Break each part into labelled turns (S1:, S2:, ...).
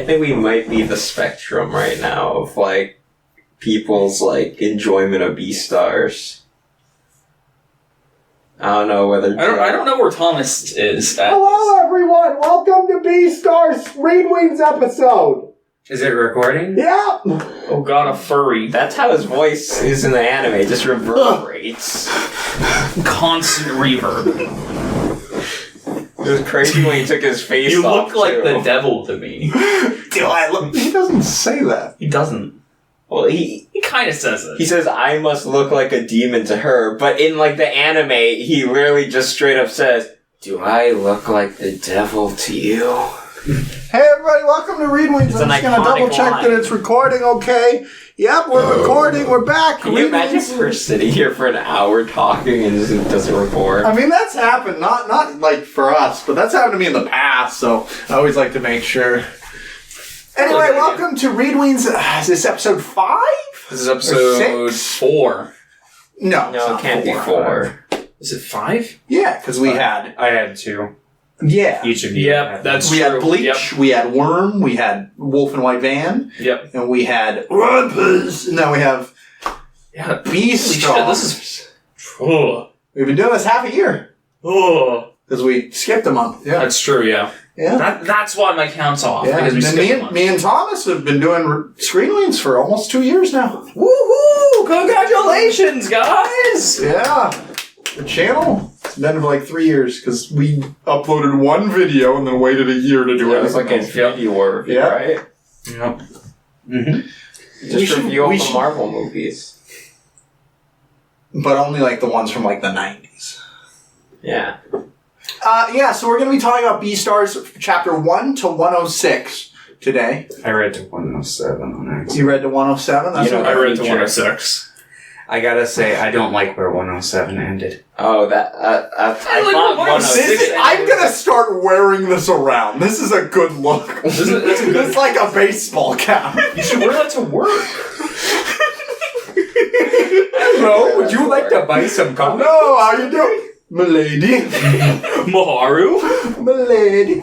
S1: I think we might be the spectrum right now of, like, people's, like, enjoyment of Beastars. I don't know whether...
S2: I don't know where Thomas is at.
S3: Hello, everyone! Welcome to Beastars Weens episode!
S4: Is it recording?
S3: Yeah!
S2: Oh god, a furry.
S1: That's how his voice is in the anime. It just reverberates.
S2: Constant reverb.
S1: It was crazy when he took his face
S2: You
S1: off,
S2: look like
S1: too.
S2: the devil to me.
S3: Do I look... He doesn't say that.
S2: He doesn't.
S1: Well, he
S2: kind of says it.
S1: He says, I must look like a demon to her, but in, like, the anime, he literally just straight up says, do I look like the devil to you?
S3: Hey everybody, welcome to Read Weens. I'm just gonna double check that it's recording okay. Yep, we're recording, we're back.
S1: Can you imagine if we're sitting here for an hour talking and it doesn't record?
S3: I mean, that's happened, not like for us, but that's happened to me in the past, so I always like to make sure. Anyway, welcome to Read Weens. Is this episode 5?
S2: This is episode 4.
S3: No,
S1: it can't be 4.
S2: Is it 5?
S3: Yeah, because we had...
S4: I had 2.
S3: Yeah.
S4: Each of you.
S2: Yep, that's
S3: we
S2: true.
S3: had Bleach,
S2: Yep.
S3: we had Worm, we had Wolf and White Van,
S2: Yep.
S3: and we had Rumpus, and now we have Beastars.
S2: This is... Oh.
S3: We've been doing this half a year.
S2: Oh.
S3: Because we skipped a month. Yeah.
S2: That's true, yeah.
S3: Yeah.
S2: That's why my count's off.
S3: Yeah,
S2: Because we
S3: and
S2: skipped one.
S3: me and Thomas have been doing Screen Weens for almost 2 years now.
S2: Woohoo! Congratulations, guys!
S3: Yeah. The channel has been for like 3 years because we uploaded one video and then waited a year to do
S1: It
S3: it.
S1: was like Infinity War review,
S3: Yeah.
S1: right?
S2: Yep.
S4: Mm-hmm.
S1: Just review all the Marvel movies.
S3: But only like the ones from like the 90s.
S1: Yeah.
S3: Yeah, so we're going to be talking about Beastars chapter 1 to 106 today.
S4: I read to 107 on accident.
S3: You read to 107? That's
S1: You know,
S3: okay.
S2: I read to
S1: Feature.
S2: 106.
S4: I gotta say, I don't like where 107 ended.
S1: Oh, that, I
S2: like
S1: thought 106.
S3: I'm going to start wearing this around. This is a good look.
S2: That's a good...
S3: It's like a baseball cap.
S2: You should wear that to work.
S4: Hello, would you like to buy some comics?
S3: No, how you doing? Milady.
S2: Maharu?
S3: Milady.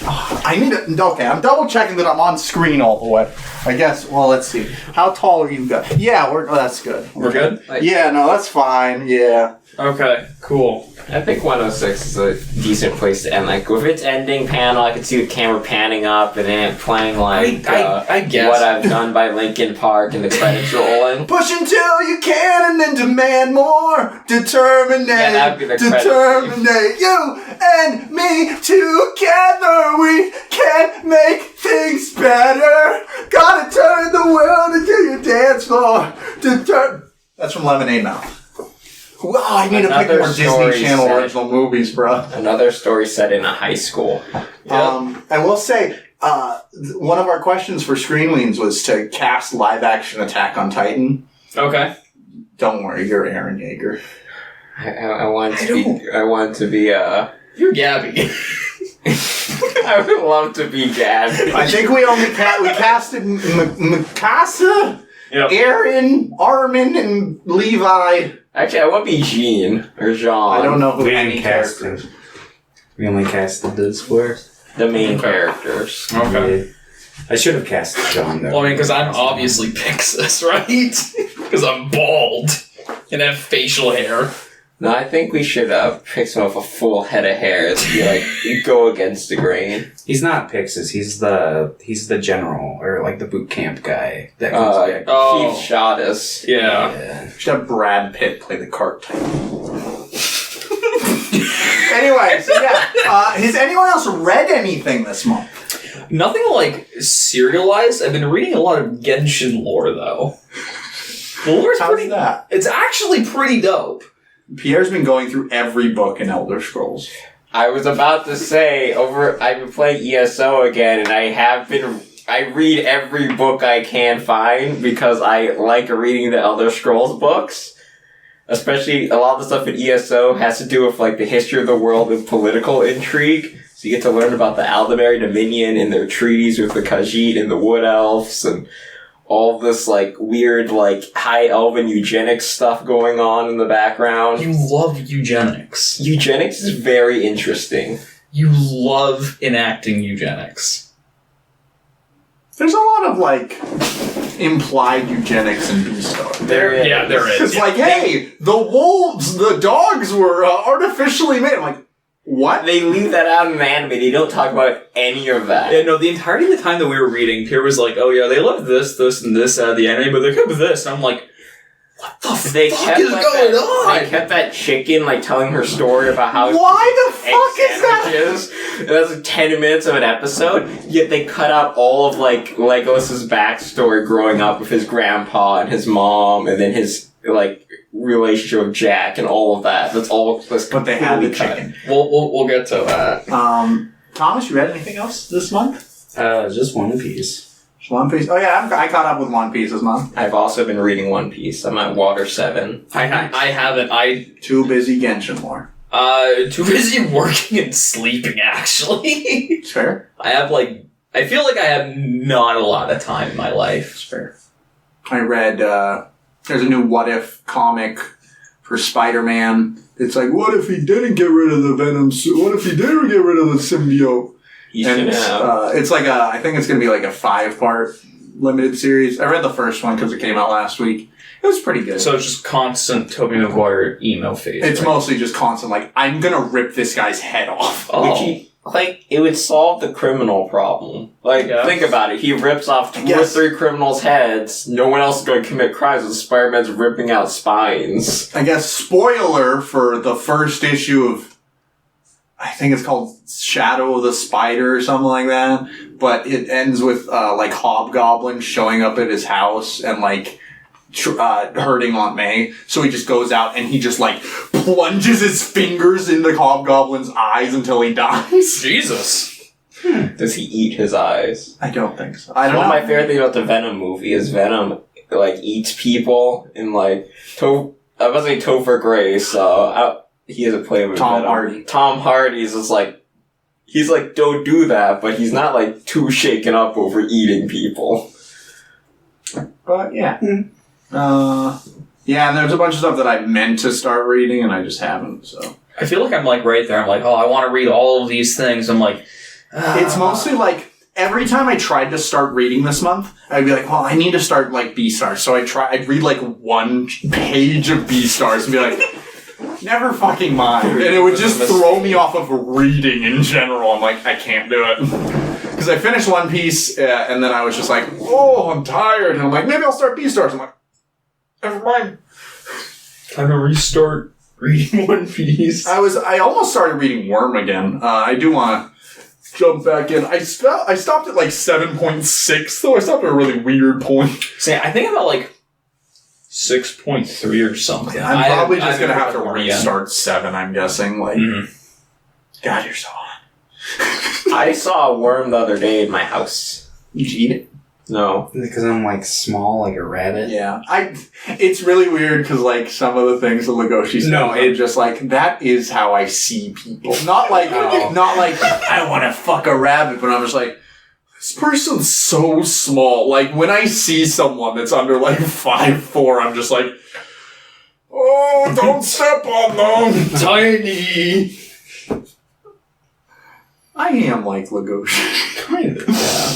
S3: Oh, I need to... Okay, I'm double checking that I'm on screen all the way. I guess, well, let's see. How tall are you guys? Yeah, that's good.
S2: We're good?
S3: Yeah, no, that's fine. Yeah.
S2: Okay, cool.
S1: I think 106 is a decent place to end. Like, with its ending panel, I could see the camera panning up and then playing, like,
S2: I guess.
S1: What I've Done by Linkin Park and the credits rolling.
S3: Push until you can and then demand more. Determinate.
S1: Yeah, that'd be the
S3: Determinate. You and me together. We can make things better. Gotta turn the world into your dance floor. That's from Lemonade Mouth. Wow, I need to pick
S1: Another
S3: more Disney
S1: story
S3: Channel
S1: set.
S3: original movies, bro.
S1: Another story set in a high school.
S3: I will say, one of our questions for Screen Weens was to cast live-action Attack on Titan.
S2: Okay.
S3: Don't worry, you're Aaron Yeager.
S1: I want to be,
S2: You're Gabby.
S1: I would love to be Gab.
S3: I think we only casted Mikasa, Aaron, Armin, and Levi.
S1: Actually, I want to be Jean or Jean.
S3: I don't know who
S4: We
S3: any
S4: didn't cast
S3: characters.
S4: them. We only casted those four.
S1: The main characters.
S2: Okay.
S4: Yeah. I should have cast John, though.
S2: Well, I mean, because I'm obviously Pixis, right? Because I'm bald and have facial hair.
S1: No, I think we should pick someone with a full head of hair to be like go against the grain.
S4: He's not Pixis. He's the general, or like the boot camp guy. That comes back.
S2: Oh.
S1: Keith shot us.
S2: Yeah.
S3: We should have Brad Pitt play the cart type. Anyway, so yeah. Has anyone else read anything this month?
S2: Nothing like serialized. I've been reading a lot of Genshin lore, though. The lore's
S3: How's
S2: pretty.
S3: that?
S2: It's actually pretty dope.
S3: Pierre's been going through every book in Elder Scrolls.
S1: I was about to say I've been playing ESO again, and I read every book I can find because I like reading the Elder Scrolls books. Especially a lot of the stuff in ESO has to do with like the history of the world and political intrigue. So you get to learn about the Aldemary Dominion and their treaties with the Khajiit and the Wood Elves and all this like weird like high elven eugenics stuff going on in the background.
S2: You love eugenics.
S1: Eugenics is very interesting.
S2: You love enacting eugenics.
S3: There's a lot of, like, implied eugenics in Beastars.
S1: There is.
S3: It's like, hey, the wolves, the dogs were artificially made. I'm like, what?
S1: They leave that out in the anime. They don't talk about any of that.
S2: Yeah, no, the entirety of the time that we were reading, Pierre was like, oh yeah, they left this, and this out of the anime, but they kept this. And I'm like, what the fuck is going on?
S1: They kept that chicken, like, telling her story about how...
S3: Why the fuck is that?
S1: That's like 10 minutes of an episode, yet they cut out all of, like, Legolas's backstory growing up with his grandpa and his mom, and then his, like, relationship with Jack and all of that. That's all...
S3: But they had the chicken.
S2: We'll get to that.
S3: Thomas, you read anything else this month?
S4: Just One Piece.
S3: One Piece? Oh yeah, I caught up with One Piece this month.
S1: I've also been reading One Piece. I'm at Water 7.
S2: I haven't.
S3: Too busy Genshin Lore.
S2: Too busy working and sleeping, actually.
S3: It's fair.
S2: I feel like I have not a lot of time in my life.
S3: It's fair. I read, there's a new What If comic for Spider-Man. It's like, what if he didn't get rid of the Venom suit? What if he didn't get rid of the symbiote? It's like I think it's going to be like a 5-part limited series. I read the first one because it came out last week. It was pretty good.
S2: So it's just constant Tobey Maguire emo phase.
S3: It's mostly just constant, like, I'm going to rip this guy's head off.
S1: Oh. It would solve the criminal problem. Think about it. He rips off 2 or 3 criminals' heads. No one else is going to commit crimes, and Spider-Man's ripping out spines.
S3: I guess, spoiler for the first issue of, I think it's called Shadow of the Spider or something like that. But it ends with, like, Hobgoblin showing up at his house and, like, hurting Aunt May. So he just goes out and he just, like, plunges his fingers into Hobgoblin's eyes until he dies.
S2: Jesus.
S1: Does he eat his eyes?
S3: I don't think so. I don't know.
S1: One of my favorite things about the Venom movie is Venom, like, eats people in, like, I was going to say Topher Grace, so... He has a play with
S3: Tom
S1: Venom.
S3: Hardy.
S1: Tom Hardy's just like, he's like, don't do that, but he's not like too shaken up over eating people.
S3: But yeah. Yeah, and there's a bunch of stuff that I meant to start reading and I just haven't, so.
S2: I feel like I'm like right there. I'm like, oh, I want to read all of these things. I'm like,
S3: It's mostly like, every time I tried to start reading this month, I'd be like, well, I need to start like Beastars. So I'd read like 1 page of Beastars and be like, never fucking mind. And it would just throw me off of reading in general. I'm like, I can't do it. Because I finished One Piece, and then I was just like, oh, I'm tired. And I'm like, maybe I'll start Beastars. I'm like, never mind.
S2: Time to restart reading One Piece.
S3: I almost started reading Worm again. I do want to jump back in. I stopped at like 7.6, though. I stopped at a really weird point.
S2: See, I think I'm at like 6.3 or something.
S3: I'm probably just going to have to restart 7, I'm guessing. Like, God, you're so hot.
S1: I saw a worm the other day in my house.
S3: Did you eat it?
S1: No.
S4: Because I'm like small, like a rabbit.
S3: Yeah. It's really weird because like some of the things that Legoshi says, I'm just like, that is how I see people. Not like, I want to fuck a rabbit, but I'm just like, this person's so small. Like, when I see someone that's under, like, 5'4", I'm just like, oh, don't step on them.
S2: Tiny.
S3: I am like Legoshi.
S2: Kind of, yeah.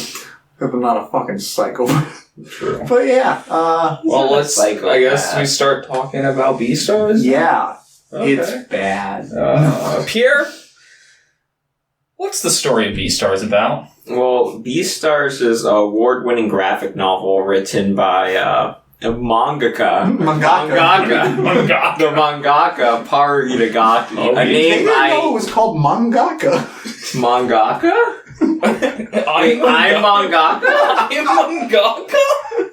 S3: But I'm not a fucking psychopath.
S2: True.
S3: But yeah,
S2: well, let's, I guess we start talking about Beastars?
S3: Yeah.
S2: Okay.
S3: It's bad.
S2: Pierre, what's the story of Beastars about?
S1: Well, Beastars is an award-winning graphic novel written by a mangaka.
S3: Mangaka.
S1: The mangaka, Paru Itagaki.
S3: I didn't know it was called mangaka.
S1: Mangaka? I'm mangaka?
S2: I'm mangaka?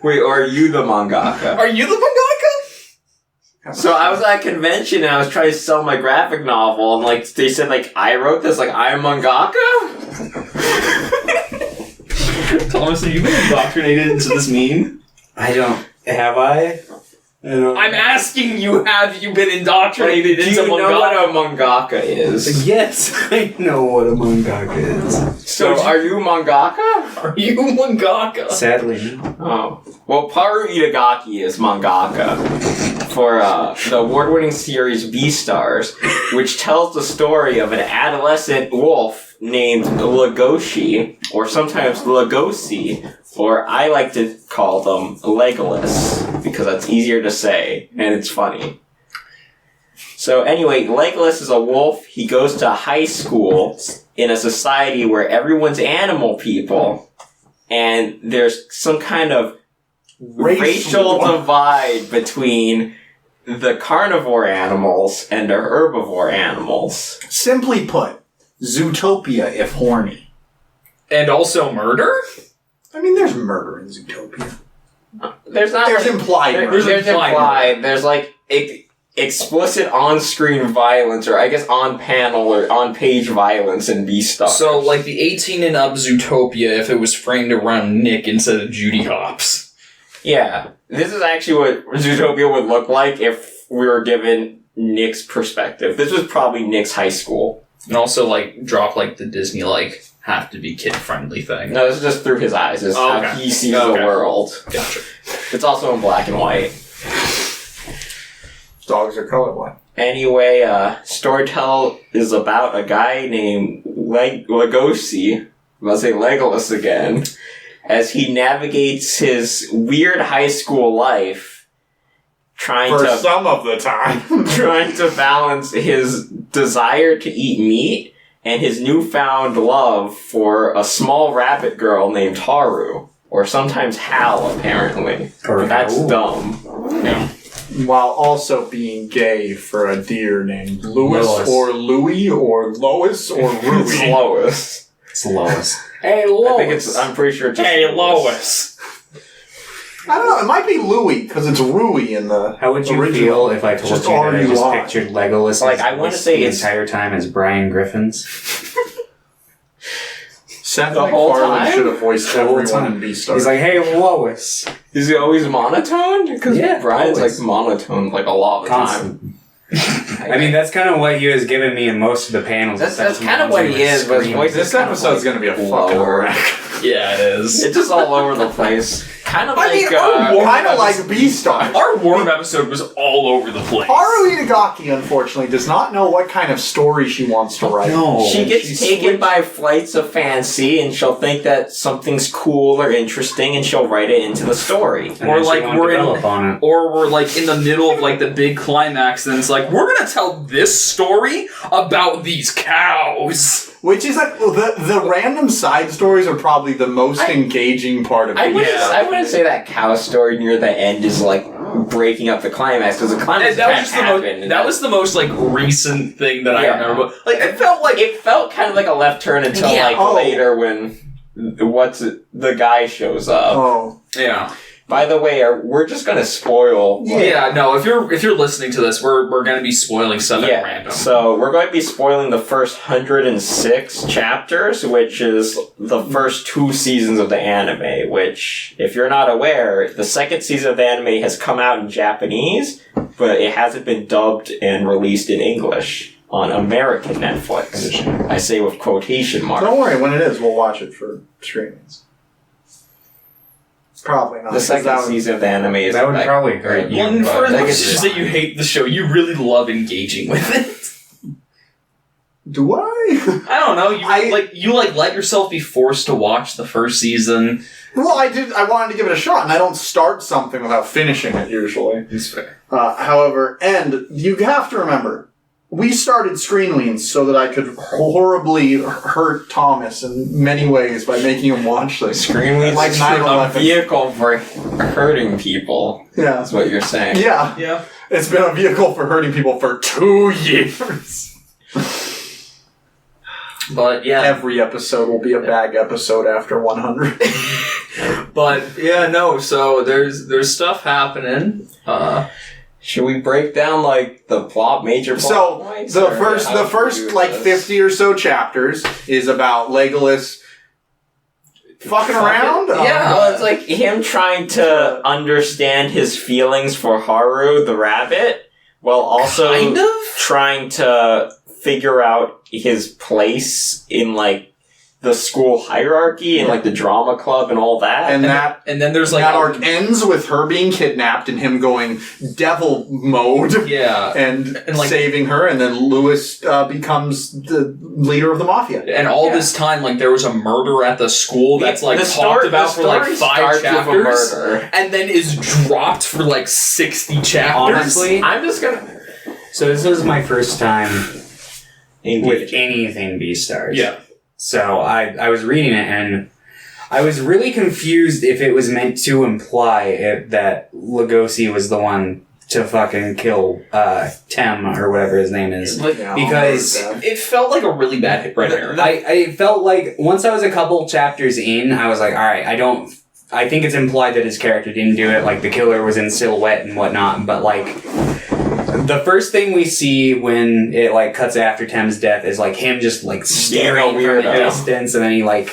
S1: Wait, or are you the mangaka?
S2: Are you the mangaka?
S1: So I was at a convention and I was trying to sell my graphic novel and like they said like I wrote this, like I'm mangaka?
S2: Thomas, have you been indoctrinated into this meme?
S4: Have I?
S2: I'm asking you, have you been indoctrinated
S1: Do
S2: into
S1: you know what a mangaka is?
S4: Yes, I know what a mangaka is.
S1: So are you mangaka?
S2: Are you mangaka?
S4: Sadly, no.
S1: Oh. Well, Paru Itagaki is mangaka for the award-winning series Beastars, which tells the story of an adolescent wolf named Legoshi. or sometimes Lugosi, or I like to call them Legolas, because that's easier to say, and it's funny. So anyway, Legolas is a wolf. He goes to high school in a society where everyone's animal people, and there's some kind of racial divide between the carnivore animals and the herbivore animals.
S3: Simply put, Zootopia if horny.
S2: And also murder?
S3: I mean, there's murder in Zootopia.
S1: There's not.
S3: There's implied murder.
S1: There's implied. There's like explicit on-screen violence, or I guess on-panel or on-page violence in Beastars.
S2: So, like the 18 and up Zootopia if it was framed around Nick instead of Judy Hopps.
S1: Yeah. This is actually what Zootopia would look like if we were given Nick's perspective. This was probably Nick's high school.
S2: And also, like, drop, like, the Disney, like, have to be kid-friendly thing.
S1: No, this is just through his eyes. This is how he sees the world.
S2: Gotcha.
S1: It's also in black and white.
S3: Dogs are colorblind.
S1: Anyway, Storytell is about a guy named Lugosi. I'm going to say Legolas again. As he navigates his weird high school life, trying
S3: some of the time.
S1: trying to balance his desire to eat meat and his newfound love for a small rabbit girl named Haru. Or sometimes Hal, apparently.
S4: Or
S1: that's
S4: Hal.
S1: dumb. Yeah.
S3: While also being gay for a deer named Louis or Louie or Lois or Ruby.
S1: It's Lois.
S4: It's Lois.
S2: Hey, Lois.
S1: I'm pretty sure it's just
S2: Hey, Lois.
S3: I don't know, it might be Louie, because it's Rui in the
S4: How would you
S3: original.
S4: feel if I told
S3: Just
S4: you that I just
S3: R-U-I.
S4: pictured Legolas
S1: Like, I wanna say
S4: the
S1: it's-
S4: entire time as Brian Griffins?
S3: Seth
S1: The whole
S3: MacFarlane
S1: time?
S3: should have voiced
S4: The whole
S3: everyone
S4: time.
S3: in Beastars.
S4: He's like, hey, Lois.
S1: Is he always monotone? Because
S4: Yeah,
S1: Brian's
S4: always.
S1: like monotone like a lot of the time.
S4: Constant. I mean, that's kind of what he was giving me in most of the panels.
S1: That's kind of what he is, but his voice
S3: this
S1: is kind of
S3: episode's
S1: like
S3: going to be a fucking
S1: lower.
S3: wreck.
S2: Yeah, it is.
S1: It's just all over the place. Kind of
S3: I mean,
S1: like
S3: kind of like Beastars.
S2: Our Worm episode was all over the place.
S3: Haru Itagaki, unfortunately, does not know what kind of story she wants to write.
S4: No.
S1: she gets
S3: She
S1: taken
S3: switched-
S1: by flights of fancy, and she'll think that something's cool or interesting, and she'll write it into the story.
S4: And
S2: Or
S4: then she
S2: like
S4: won't
S2: we're in-
S4: develop on it.
S2: Or we're like in the middle of like the big climax, and it's like, we're gonna tell this story about these cows.
S3: Which is like, the random side stories are probably the most engaging part of it.
S1: I wouldn't say that cow story near the end is like breaking up the climax, because the climax
S2: That was
S1: can't
S2: just the most.
S1: happen.
S2: That was the most like recent thing that I
S1: Yeah.
S2: remember. But, like it felt like
S1: It felt kind of like a left turn until
S2: Yeah.
S1: later when the guy shows up.
S3: Oh.
S2: yeah.
S1: By the way, we're just gonna spoil.
S2: Yeah, no. If you're listening to this, we're gonna be spoiling stuff at random.
S1: So we're going to be spoiling the first 106 chapters, which is the first 2 seasons of the anime. Which, if you're not aware, the second season of the anime has come out in Japanese, but it hasn't been dubbed and released in English on American Netflix. I say with quotation marks.
S3: Don't worry, when it is, we'll watch it for streamings. Probably not.
S1: The second season of the anime is
S4: That would
S1: like,
S4: probably hurt you.
S2: One
S4: but
S2: for as
S1: I
S2: much
S1: guess
S2: as that you hate the show, you really love engaging with it.
S3: Do I?
S2: I don't know. You let yourself be forced to watch the first season.
S3: Well, I did. I wanted to give it a shot, and I don't start something without finishing it usually.
S2: It's fair.
S3: However, and you have to remember, we started Screenweens so that I could horribly hurt Thomas in many ways by making him watch this.
S1: Screenweeds
S3: Like
S1: is
S3: 9/11.
S1: a vehicle for hurting people.
S3: Yeah.
S1: That's what you're saying.
S3: Yeah.
S2: Yeah.
S3: It's been a vehicle for hurting people for 2 years.
S2: But yeah.
S3: Every episode will be a bag episode after 100.
S2: But yeah, no. So there's stuff happening.
S1: Should we break down like the major plot
S3: So
S1: points?
S3: the
S1: or
S3: first
S1: how should we do
S3: like
S1: this?
S3: 50 or so chapters is about Legolas fucking around.
S2: Yeah.
S1: Well, it's like him trying to understand his feelings for Haru the rabbit, while also
S2: Kind of?
S1: trying to figure out his place in like the school hierarchy and like the drama club and all that.
S2: And then there's like
S3: that arc ends with her being kidnapped and him going devil mode.
S2: Yeah.
S3: And
S2: like,
S3: saving her, and then Lewis becomes the leader of the mafia.
S2: And all this time, like, there was a murder at the school that's like talked about for like 5 chapters, and then is dropped for like 60 chapters.
S4: Honestly,
S1: I'm just gonna.
S4: So this was my first time with anything Beastars.
S2: Yeah.
S4: So I was reading it and I was really confused if it was meant to imply that Lugosi was the one to fucking kill Tem or whatever his name is. Because
S2: it felt like a really bad hit right there.
S4: I felt like once I was a couple chapters in, I was like, alright, I think it's implied that his character didn't do it, like the killer was in silhouette and whatnot, but like the first thing we see when it like cuts after Tem's death is like him just like staring from a distance, and then he like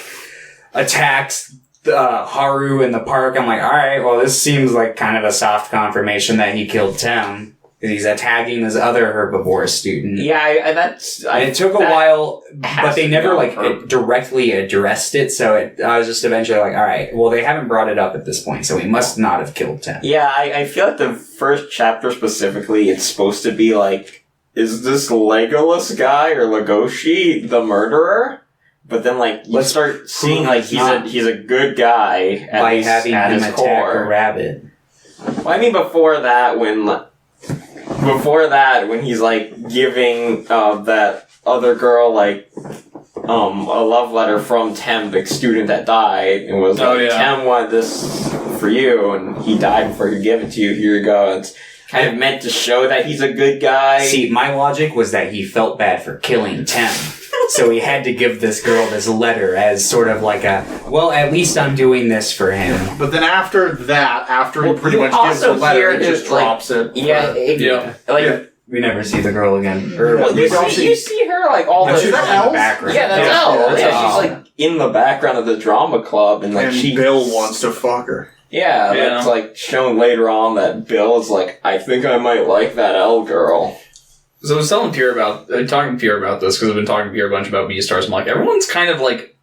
S4: attacks Haru in the park. I'm like, alright, well this seems like kind of a soft confirmation that he killed Tem, because he's attacking this other herbivore student.
S1: Yeah,
S4: it took a while, but they never directly addressed it, so I was just eventually like, alright, well they haven't brought it up at this point, so he must not have killed Tem.
S1: Yeah, I feel like the first chapter specifically, it's supposed to be like, is this Legolas guy or Legoshi the murderer? But then like, you start seeing like he's a good guy
S4: by having him attack a rabbit.
S1: Well, I mean before that when he's like giving that other girl like a love letter from Tem, the student that died, and was like, Tem wanted this for you and he died before he could give it to you, here you go. And it's kind of meant to show that he's a good guy.
S4: See, my logic was that he felt bad for killing Tem. So he had to give this girl this letter as sort of like well, at least I'm doing this for him.
S3: But then after he pretty much gives the letter, he just drops it.
S1: Yeah.
S4: We never see the girl again.
S1: You see her like all the
S3: time.
S4: Background.
S1: Yeah, that's Elle. Yeah, she's like in the background of the drama club, and like
S3: Bill wants to fuck her.
S1: Yeah, that's like shown later on that Bill is like, I think I might like that Elle girl.
S2: So I was talking to Pierre about this, because I've been talking to Pierre a bunch about Beastars. I'm like, everyone's kind of like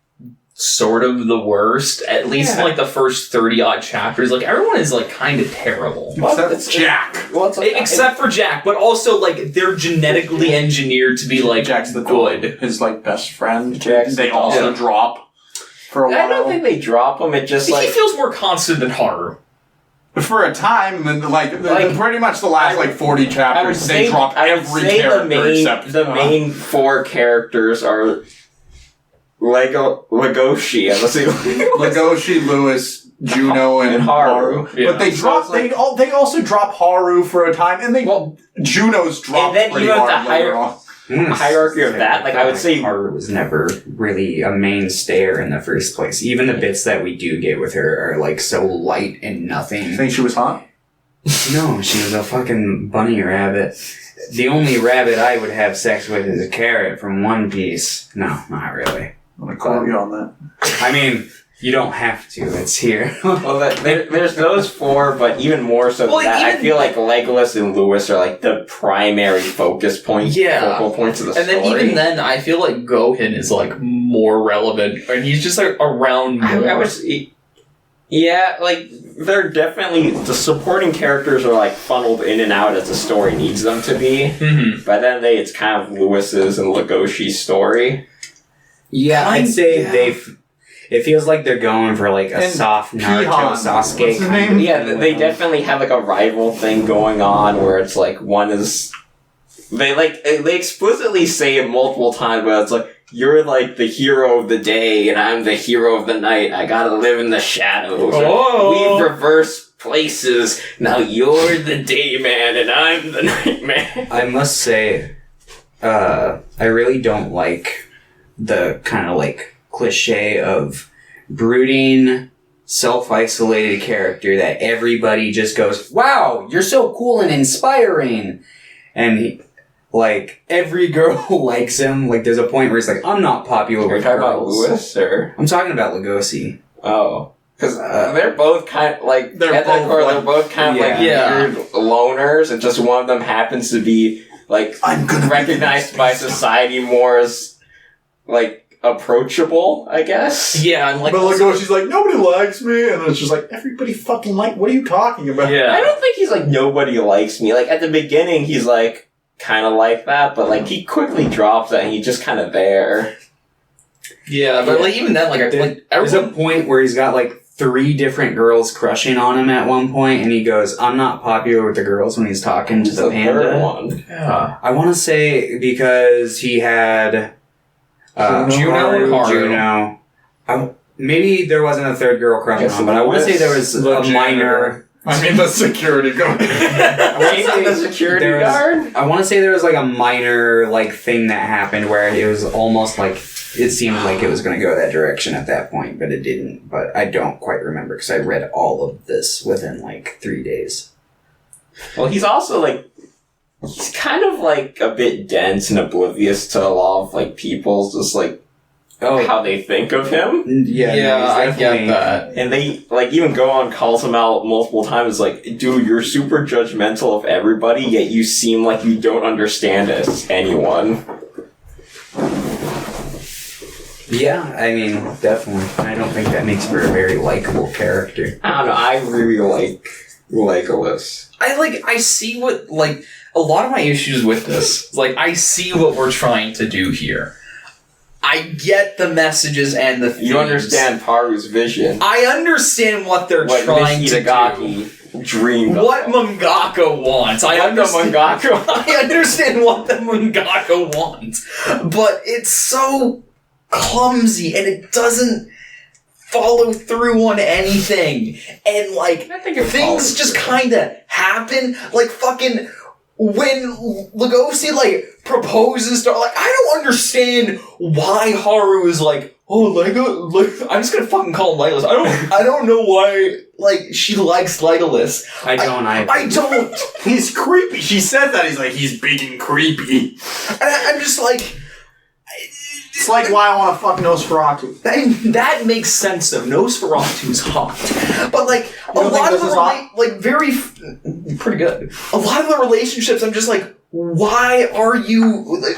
S2: sort of the worst, at least in like the first 30-odd chapters. Like, everyone is like kind of terrible.
S3: Except Jack.
S1: Well, it's like,
S2: except for Jack, but also like they're genetically engineered to be like
S3: Jack's the
S2: good.
S3: His like best friend.
S1: They
S3: also drop for a while.
S1: I don't think they drop him. It just like
S2: he feels more constant than Haru.
S3: For a time, and then pretty much the last 40 chapters, they drop every character except
S1: the main 4 characters are Legoshi.
S3: Legoshi, Lewis, Juno, and Haru. Yeah. But they also drop Haru for a time, and Juno's dropped.
S1: And then even the hierarchy of that, like I would say,
S4: Haru was never really a mainstayer in the first place. Even the bits that we do get with her are like so light and nothing.
S3: You think she was hot?
S4: No, she was a fucking bunny rabbit. The only rabbit I would have sex with is a carrot from One Piece. No, not really.
S3: I'm gonna quote you on that.
S4: I mean, you don't have to. It's here.
S1: Well, there's those 4, but even more so than that, I feel like Legolas and Lewis are like the primary focus points, focal points of the story.
S2: And then even then, I feel like Gohan is like more relevant, and he's just like around more.
S1: Like they're definitely the supporting characters are like funneled in and out as the story needs them to be.
S2: Mm-hmm.
S1: By then, it's kind of Lewis's and Legoshi's story.
S4: Yeah, I'd say it feels like they're going for like a soft Naruto Sasuke kind of.
S1: Yeah, they definitely have like a rival thing going on where it's like one is they explicitly say it multiple times, but it's like, you're like the hero of the day and I'm the hero of the night. I gotta live in the shadows.
S2: Oh.
S1: We reverse places. Now you're the day man and I'm the night man.
S4: I must say, I really don't like the kind of like cliche of brooding, self-isolated character that everybody just goes, wow, you're so cool and inspiring. And every girl likes him. Like, there's a point where he's like, I'm not popular with girls.
S1: About Lewis, or?
S4: I'm talking about Lugosi.
S1: Oh. Because they're both kind of like, they're both kind of weird loners, and just one of them happens to be, like, recognized by society more as, like, approachable, I guess.
S2: Yeah, and like,
S3: But Legoshi's like, nobody likes me, and it's just like, everybody fucking what are you talking about?
S2: yeah.
S1: I don't think he's like, nobody likes me. Like, at the beginning, he's like, kind of like that, but like, he quickly drops that and he's just kind of there.
S2: Yeah, but like, even then, like,
S4: There's a point where he's got like 3 different girls crushing on him at one point, and he goes, I'm not popular with the girls when he's talking to the panda.
S1: Third one.
S2: yeah.
S4: I want to say because he had
S2: Juno and Haru.
S4: Juno. Maybe there wasn't a third girl crushing on him, but I want to say there was
S3: The
S4: a minor...
S3: I mean, the security guard.
S1: The security guard?
S4: I want to say there was like a minor like thing that happened where it was almost like it seemed like it was going to go that direction at that point, but it didn't. But I don't quite remember because I read all of this within like 3 days.
S1: Well, he's also like, he's kind of like a bit dense and oblivious to a lot of like people's just like how they think of him.
S4: Yeah,
S2: Yeah, I get
S4: definitely-
S2: that.
S1: And they like even go on, calls him out multiple times like, dude, you're super judgmental of everybody, yet you seem like you don't understand anyone.
S4: Yeah, I mean, definitely. I don't think that makes for a very likable character.
S1: I don't know, I really like Legolas.
S2: I see what, like, a lot of my issues with this, like, I see what we're trying to do here. I get the messages and the themes.
S1: You understand Paru's vision.
S2: I understand what they're
S1: What
S2: trying
S1: Miss
S2: to do.
S1: Itagaki dreamed
S2: What
S1: of.
S2: mangaka wants. I
S1: What the
S2: understand.
S1: mangaka
S2: I understand what the mangaka wants, but it's so clumsy and it doesn't follow through on anything. And like
S1: I think it
S2: things
S1: follows
S2: just
S1: through.
S2: kind of happen. Like fucking when Lugosi like proposes to, like, I don't understand why Haru is like, oh, Lego, like, I'm just gonna fucking call him Legolas. I don't know why, like, she likes Legolas.
S4: I
S2: don't.
S3: He's creepy. She said that. He's like, he's big and creepy.
S2: And I'm just like,
S3: It's like why I want to fuck Nosferatu.
S2: that makes sense though. Nosferatu's hot, but like a
S3: don't
S2: lot
S3: think
S2: of
S3: this is
S2: the pretty good. A lot of the relationships, I'm just like, why are you? Like,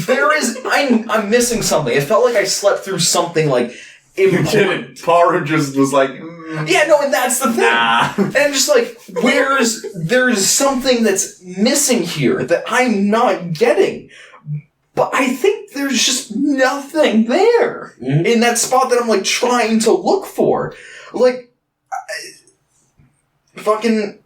S2: I'm missing something. It felt like I slept through something like
S3: You
S2: important.
S3: didn't. Paru just was like,
S2: Yeah, no, and that's the thing.
S3: nah.
S2: And I'm just like, there's something that's missing here that I'm not getting. But I think there's just nothing there in that spot that I'm like trying to look for. Like, fucking,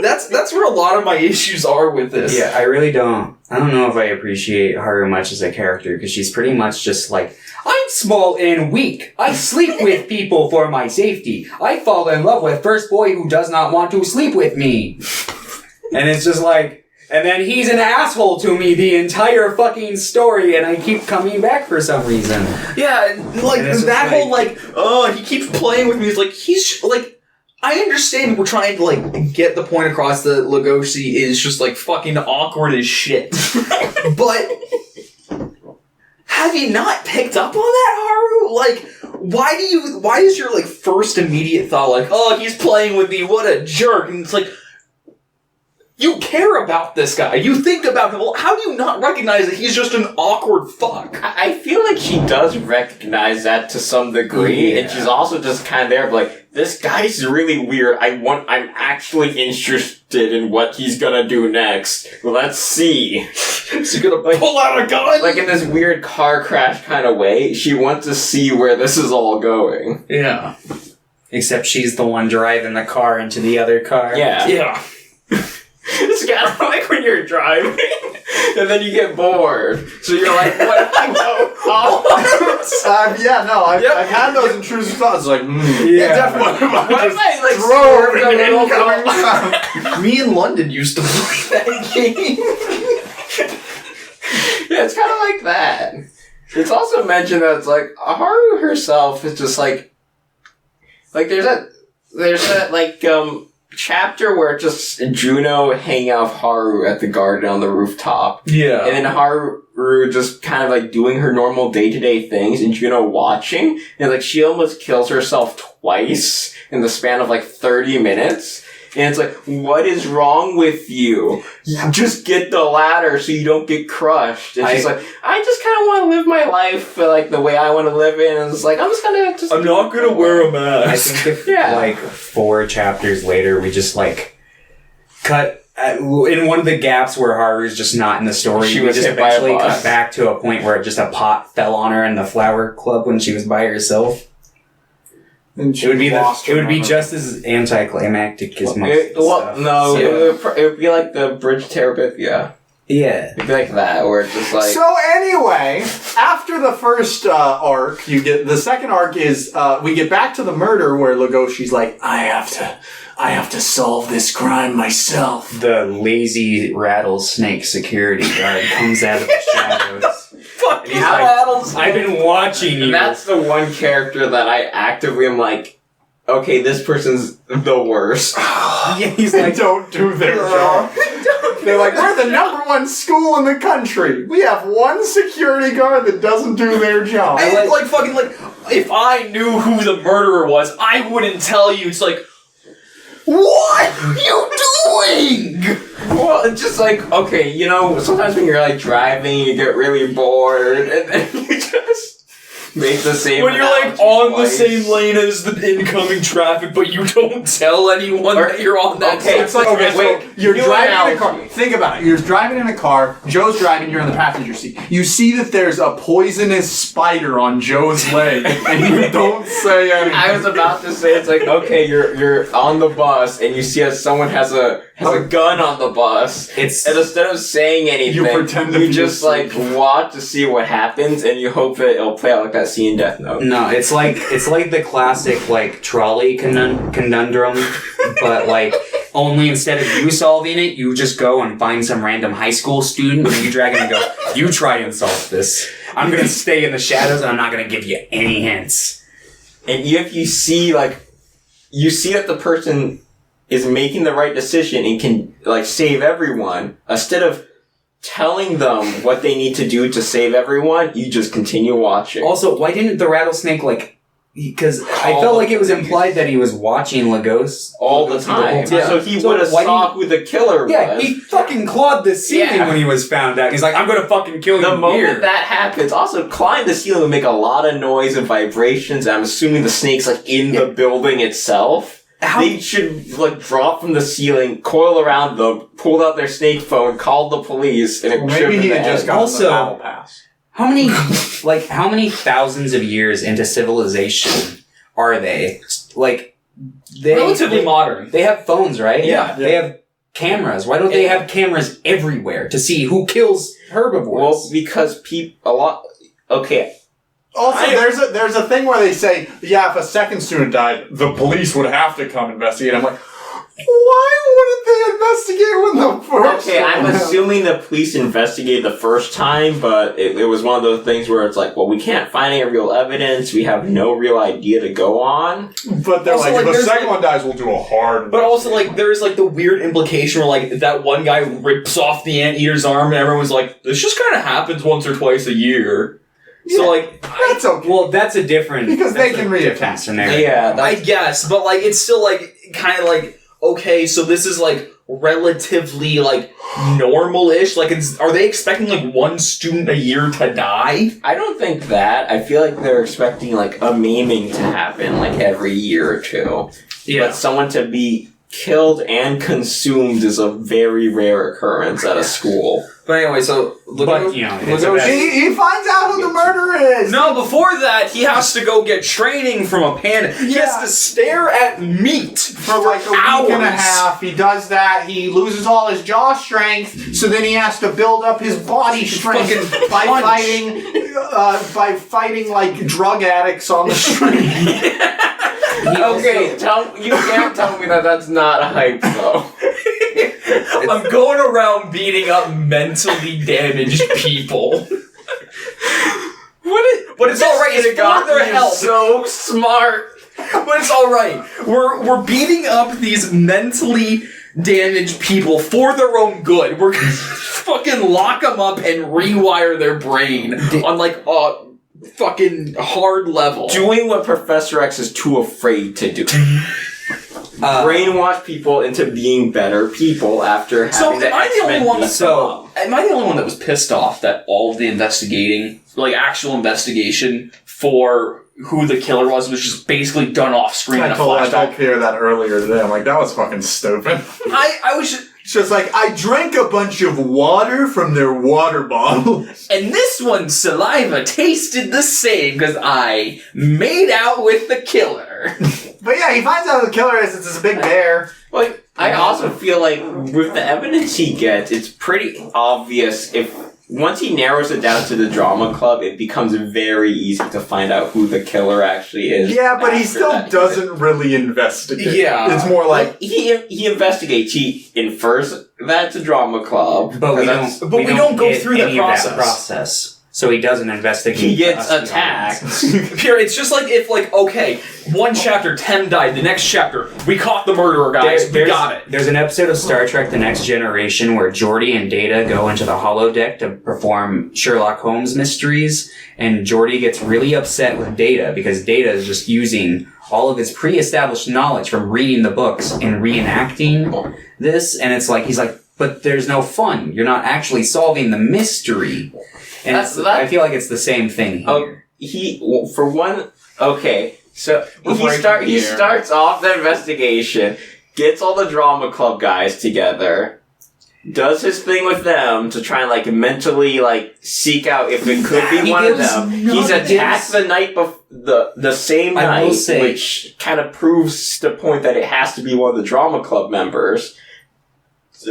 S2: that's where a lot of my issues are with this.
S4: Yeah, I really don't. I don't know if I appreciate Haru much as a character because she's pretty much just like, I'm small and weak. I sleep with people for my safety. I fall in love with first boy who does not want to sleep with me. And it's just like, and then he's an asshole to me the entire fucking story, and I keep coming back for some reason.
S2: Yeah, like
S4: And it's
S2: that
S4: just
S2: whole like, oh, he keeps playing with me. It's like he's like, I understand we're trying to like get the point across that Legoshi is just like fucking awkward as shit, but have you not picked up on that, Haru? Like, why is your like first immediate thought like, oh, he's playing with me, what a jerk? And it's like, you care about this guy. You think about him. Well, how do you not recognize that he's just an awkward fuck?
S1: I feel like she does recognize that to some degree, and she's also just kind of there, like, this guy's really weird. I'm actually interested in what he's gonna do next. Let's see.
S2: Is he gonna pull out a gun?
S1: Like in this weird car crash kind of way, she wants to see where this is all going.
S2: Yeah.
S4: Except she's the one driving the car into the other car.
S1: Yeah.
S2: Yeah.
S1: It's kind of like when you're driving, and then you get bored. So you're like, what if I go off?
S3: Yeah, no, I've
S2: Yep.
S3: had those intrusive thoughts. Like,
S4: Yeah.
S2: definitely.
S1: What if I, like,
S3: drove
S1: swerved a
S3: an
S1: little
S3: incoming
S1: bit?
S2: Me and London used to play that game.
S1: Yeah, it's kind of like that. It's also mentioned that it's like, Haru herself is just like there's that, like, chapter where it's just Juno hanging out with Haru at the garden on the rooftop.
S2: Yeah.
S1: And then Haru just kind of like doing her normal day-to-day things and Juno watching. And like she almost kills herself twice in the span of like 30 minutes. And it's like, what is wrong with you? Just get the ladder so you don't get crushed. And she's like, I just kind of want to live my life like the way I want to live it. And it's like, I'm not gonna wear a mask.
S4: I think if like 4 chapters later, we just like cut in one of the gaps where Haru's just not in the story.
S1: She
S4: we
S1: was
S4: just
S1: hit by a
S4: eventually
S1: bus.
S4: cut back to a point where just a pot fell on her in the flower club when she was by herself.
S3: And
S4: It would be just as anticlimactic as most of the stuff.
S1: No,
S4: So-
S1: it would be like the Bridge to Terabithia.
S4: Yeah.
S1: It'd be like that, where it's just like...
S3: So anyway, after the first arc, you get the second arc is we get back to the murder where Legoshi's like, I have to solve this crime myself.
S4: The lazy rattlesnake security guard comes out of the shadows.
S2: Fucking
S4: He's like,
S2: rattles.
S4: I've been watching you.
S1: And that's the one character that I actively am like, okay, this person's the worst.
S4: Yeah, he's
S3: They
S4: like,
S3: don't do their job. They're like, we're the #1 school in the country. We have one security guard that doesn't do their job.
S2: And like fucking like, if I knew who the murderer was, I wouldn't tell you. It's like, what are you doing?
S1: Well, it's just like, okay, you know, sometimes when you're like driving, you get really bored, and then you just make the same
S2: When you're like
S1: analogy
S2: on
S1: twice.
S2: the same lane as the incoming traffic, but you don't tell anyone that you're on that
S1: Okay,
S2: side.
S3: It's like,
S1: Okay,
S3: so
S1: wait,
S3: you're
S1: new
S3: driving in a car.
S1: analogy.
S3: Think about it. You're driving in a car. Joe's driving. You're in the passenger seat. You see that there's a poisonous spider on Joe's leg, and you don't say anything.
S1: I was about to say, it's like, okay, you're on the bus, and you see that someone has a gun on the bus,
S4: it's
S1: and instead of saying anything,
S3: You pretend to
S1: you
S3: be
S1: just
S3: asleep.
S1: like watch to see what happens, and you hope that it'll play out like that scene in Death Note.
S4: no, it's like the classic like trolley conundrum, but like only instead of you solving it, you just go and find some random high school student and you drag him and go, you try and solve this. I'm gonna stay in the shadows and I'm not gonna give you any hints.
S1: And if you see that the person is making the right decision and can like save everyone, instead of telling them what they need to do to save everyone, you just continue watching.
S4: Also, why didn't the rattlesnake like? Because I felt like it was implied that he was watching Lagos
S1: all the time.
S4: Yeah.
S1: So he
S4: So
S1: would have
S4: why
S1: saw who the killer
S4: Yeah,
S1: was.
S4: he fucking clawed the ceiling
S1: Yeah.
S4: when he was found out. He's like, I'm gonna fucking kill you
S1: The moment
S4: here.
S1: that happens, also climb the ceiling would make a lot of noise and vibrations. I'm assuming the snake's like in the building itself. They should like drop from the ceiling, coil around them, pulled out their snake phone, called the police, and it
S3: Well,
S1: should
S3: maybe
S1: have
S3: he
S1: been
S3: had
S1: the
S3: just
S1: end.
S3: got
S4: Also-
S3: the battle pass.
S4: How many thousands of years into civilization are they? Like,
S2: Relatively modern.
S4: They have phones, right?
S2: Yeah.
S4: They have cameras. Why don't they have cameras everywhere to see who kills herbivores?
S1: Well, because okay,
S3: Also, there's a thing where they say, yeah, if a second student died, the police would have to come investigate. I'm like, why wouldn't they investigate when the first
S1: okay, I'm
S3: one happened?
S1: assuming the police investigated the first time, but it was one of those things where it's like, well, we can't find any real evidence, we have no real idea to go on.
S3: But they're
S2: Also,
S3: like,
S2: like,
S3: if the
S2: there's,
S3: second
S2: like-
S3: one dies, we'll do a hard.
S2: But also, like, there's, like, the weird implication where, like, that one guy rips off the anteater's arm and everyone's like, this just kind of happens once or twice a year. So,
S3: Yeah.
S2: like,
S3: That's okay.
S4: well, that's a different
S3: Because they
S4: that's
S3: can
S4: a
S3: read it
S4: different
S3: fast.
S4: scenario.
S1: Yeah,
S2: I guess, but, like, it's still, like, kind of like, okay, so this is, like, relatively, like, normal-ish? Like, are they expecting, like, one student a year to die?
S1: I don't think that. I feel like they're expecting like a maiming to happen like every year or two. But someone to be killed and consumed is a very rare occurrence at a school.
S2: But anyway, so...
S4: But, you know, it's a
S3: He finds out who the murderer is!
S2: No, before that, he has to go get training from a panda. He has to stare at meat
S3: For like a
S2: hours.
S3: week and a half, he does that. He loses all his jaw strength, so then he has to build up his body strength
S2: Fucking
S3: by
S2: punch.
S3: fighting like drug addicts on the street.
S1: Okay, you can't tell me that that's not a hype though.
S2: I'm going around beating up mentally damaged people. But it's all right. It's for their health.
S1: So smart.
S2: But it's all right. We're beating up these mentally damaged people for their own good. We're gonna fucking lock them up and rewire their brain on like a fucking hard level.
S1: Doing what Professor X is too afraid to do. brainwash people into being better people after having
S2: So
S1: the
S2: am I the only
S1: X-Men
S2: one
S1: beat
S2: that
S1: them up.
S2: am I the only one that was pissed off that all of the investigating, like actual investigation for who the killer was just basically done off screen in
S3: I
S2: a
S3: told
S2: flashback?
S3: Pierre that earlier today. I'm like, that was fucking stupid.
S2: I was just,
S3: It's just like, I drank a bunch of water from their water bottles.
S2: and this one's saliva tasted the same because I made out with the killer.
S3: But yeah, he finds out who the killer is. It's this big bear.
S1: Like, I also feel like with the evidence he gets, it's pretty obvious if once he narrows it down to the drama club, it becomes very easy to find out who the killer actually is.
S3: Yeah, but he
S1: after
S3: still
S1: that.
S3: doesn't really investigate.
S2: Yeah.
S3: It's more like,
S1: He investigates. He infers that's a drama club,
S4: But we
S1: that's-
S4: don't.
S2: but we don't go
S4: get
S2: through that
S4: any of
S2: process.
S4: So he doesn't investigate.
S1: He gets
S4: us, the
S1: attacked.
S4: audience.
S2: Pierre, it's just like if, like, okay, one chapter, 10 died, the next chapter, we caught the murderer, guys, we got it.
S4: There's an episode of Star Trek The Next Generation where Geordi and Data go into the holodeck to perform Sherlock Holmes mysteries, and Geordi gets really upset with Data because Data is just using all of his pre-established knowledge from reading the books and reenacting this, and it's like, he's like, but there's no fun. You're not actually solving the mystery. And I feel like it's the same thing here.
S1: So he starts off the investigation, gets all the drama club guys together, does his thing with them to try and like mentally like seek out if it could be one of them. He's attacked the night the same
S4: I will
S1: night,
S4: say-
S1: which kind of proves the point that it has to be one of the drama club members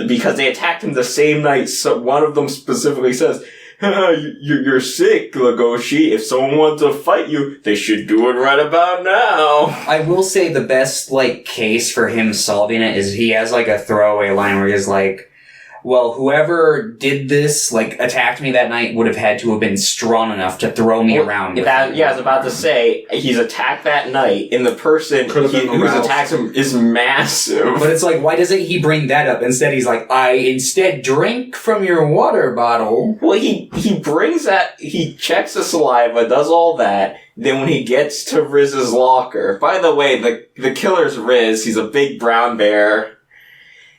S1: because they attacked him the same night. So one of them specifically says, You're sick, Lagoshi. If someone wants to fight you, they should do it right about now.
S4: I will say the best, like, case for him solving it is he has, like, a throwaway line where he's like, well, whoever did this, like, attacked me that night would have had to have been strong enough to throw me around.
S1: I was about to say, he's attacked that night, and the person
S3: Could have been
S1: who's
S3: aroused.
S1: attacked him is massive.
S4: But it's like, why doesn't he bring that up? Instead, he's like, I instead drank from your water bottle.
S1: Well, he brings that, he checks the saliva, does all that, then when he gets to Riz's locker, by the way, the killer's Riz, he's a big brown bear.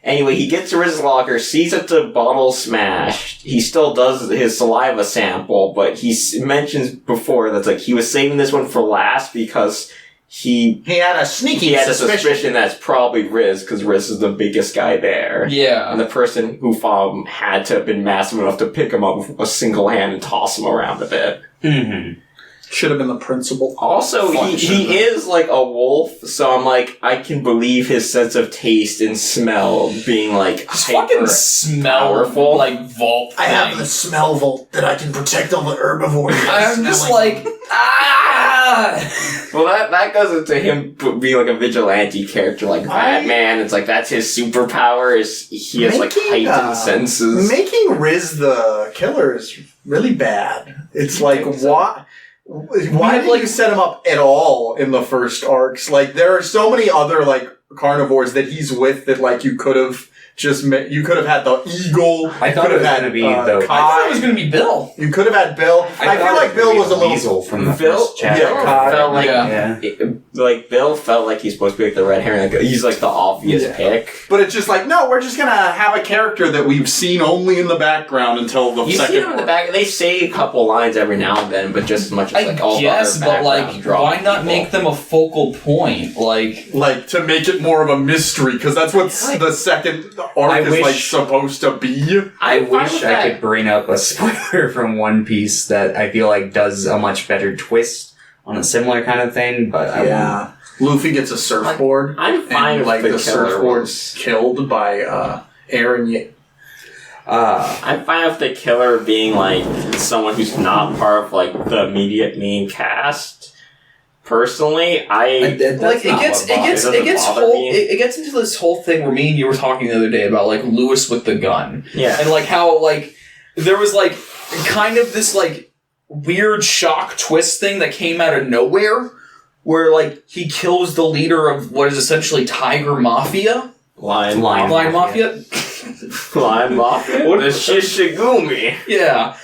S1: Anyway, he gets to Riz's locker, sees that the bottle's smashed. He still does his saliva sample, but he mentions before that's like he was saving this one for last because he
S3: he had a sneaky
S1: had a suspicion that's probably Riz because Riz is the biggest guy there.
S2: Yeah.
S1: And the person who found him had to have been massive enough to pick him up with a single hand and toss him around a bit.
S4: Mm-hmm.
S3: Should have been the principal.
S1: Also, he is like a wolf, so I'm like, I can believe his sense of taste and smell being like
S2: Just fucking smell
S1: powerful.
S2: like vault
S3: I have
S2: thing.
S3: the smell vault that I can protect all the herbivores.
S2: I'm just like, ah!
S1: Well, that goes into him being like a vigilante character like Batman. It's like that's his superpower is he has like heightened senses.
S3: Making Riz the killer is really bad. It's like, why did you set him up at all in the first arcs? Like, there are so many other, like, carnivores that he's with that, like, you could have just you could have had the eagle.
S4: I thought it was going to be the...
S2: I thought it was going to be Bill.
S3: You could have had Bill. I feel like Bill was a little...
S4: weasel from the
S1: Bill
S4: first chapter.
S1: felt like
S4: Yeah.
S1: Bill felt like he's supposed to be like the red herring. Like, he's like the obvious pick.
S3: But it's just like, no, we're just gonna have a character that we've seen only in the background until the
S1: You
S3: second
S1: see him in the back. They say a couple lines every now and then, but just as much as like all the other
S2: but like,
S1: background drama
S2: why not
S1: people.
S2: make them a focal point?
S3: Like, to make it more of a mystery, because that's what the second arc is, like, supposed to be.
S4: I
S1: I'm fine
S4: wish
S1: with
S4: I
S1: that.
S4: could bring up a spoiler from One Piece that I feel like does a much better twist on a similar kind of thing, but I won't.
S3: Luffy gets a surfboard.
S1: I'm fine
S3: and,
S1: with the
S3: the
S1: killer
S3: surfboard's killed by Aaron
S1: I'm fine with the killer being like someone who's not part of like the immediate main cast. Personally, it
S2: gets into this whole thing where me and you were talking the other day about like Lewis with the gun.
S1: Yeah.
S2: And like how like there was like kind of this like weird shock twist thing that came out of nowhere where like he kills the leader of what is essentially Tiger Mafia.
S1: Lion
S2: Mafia?
S1: Lion Mafia? The Shishigumi.
S2: Yeah.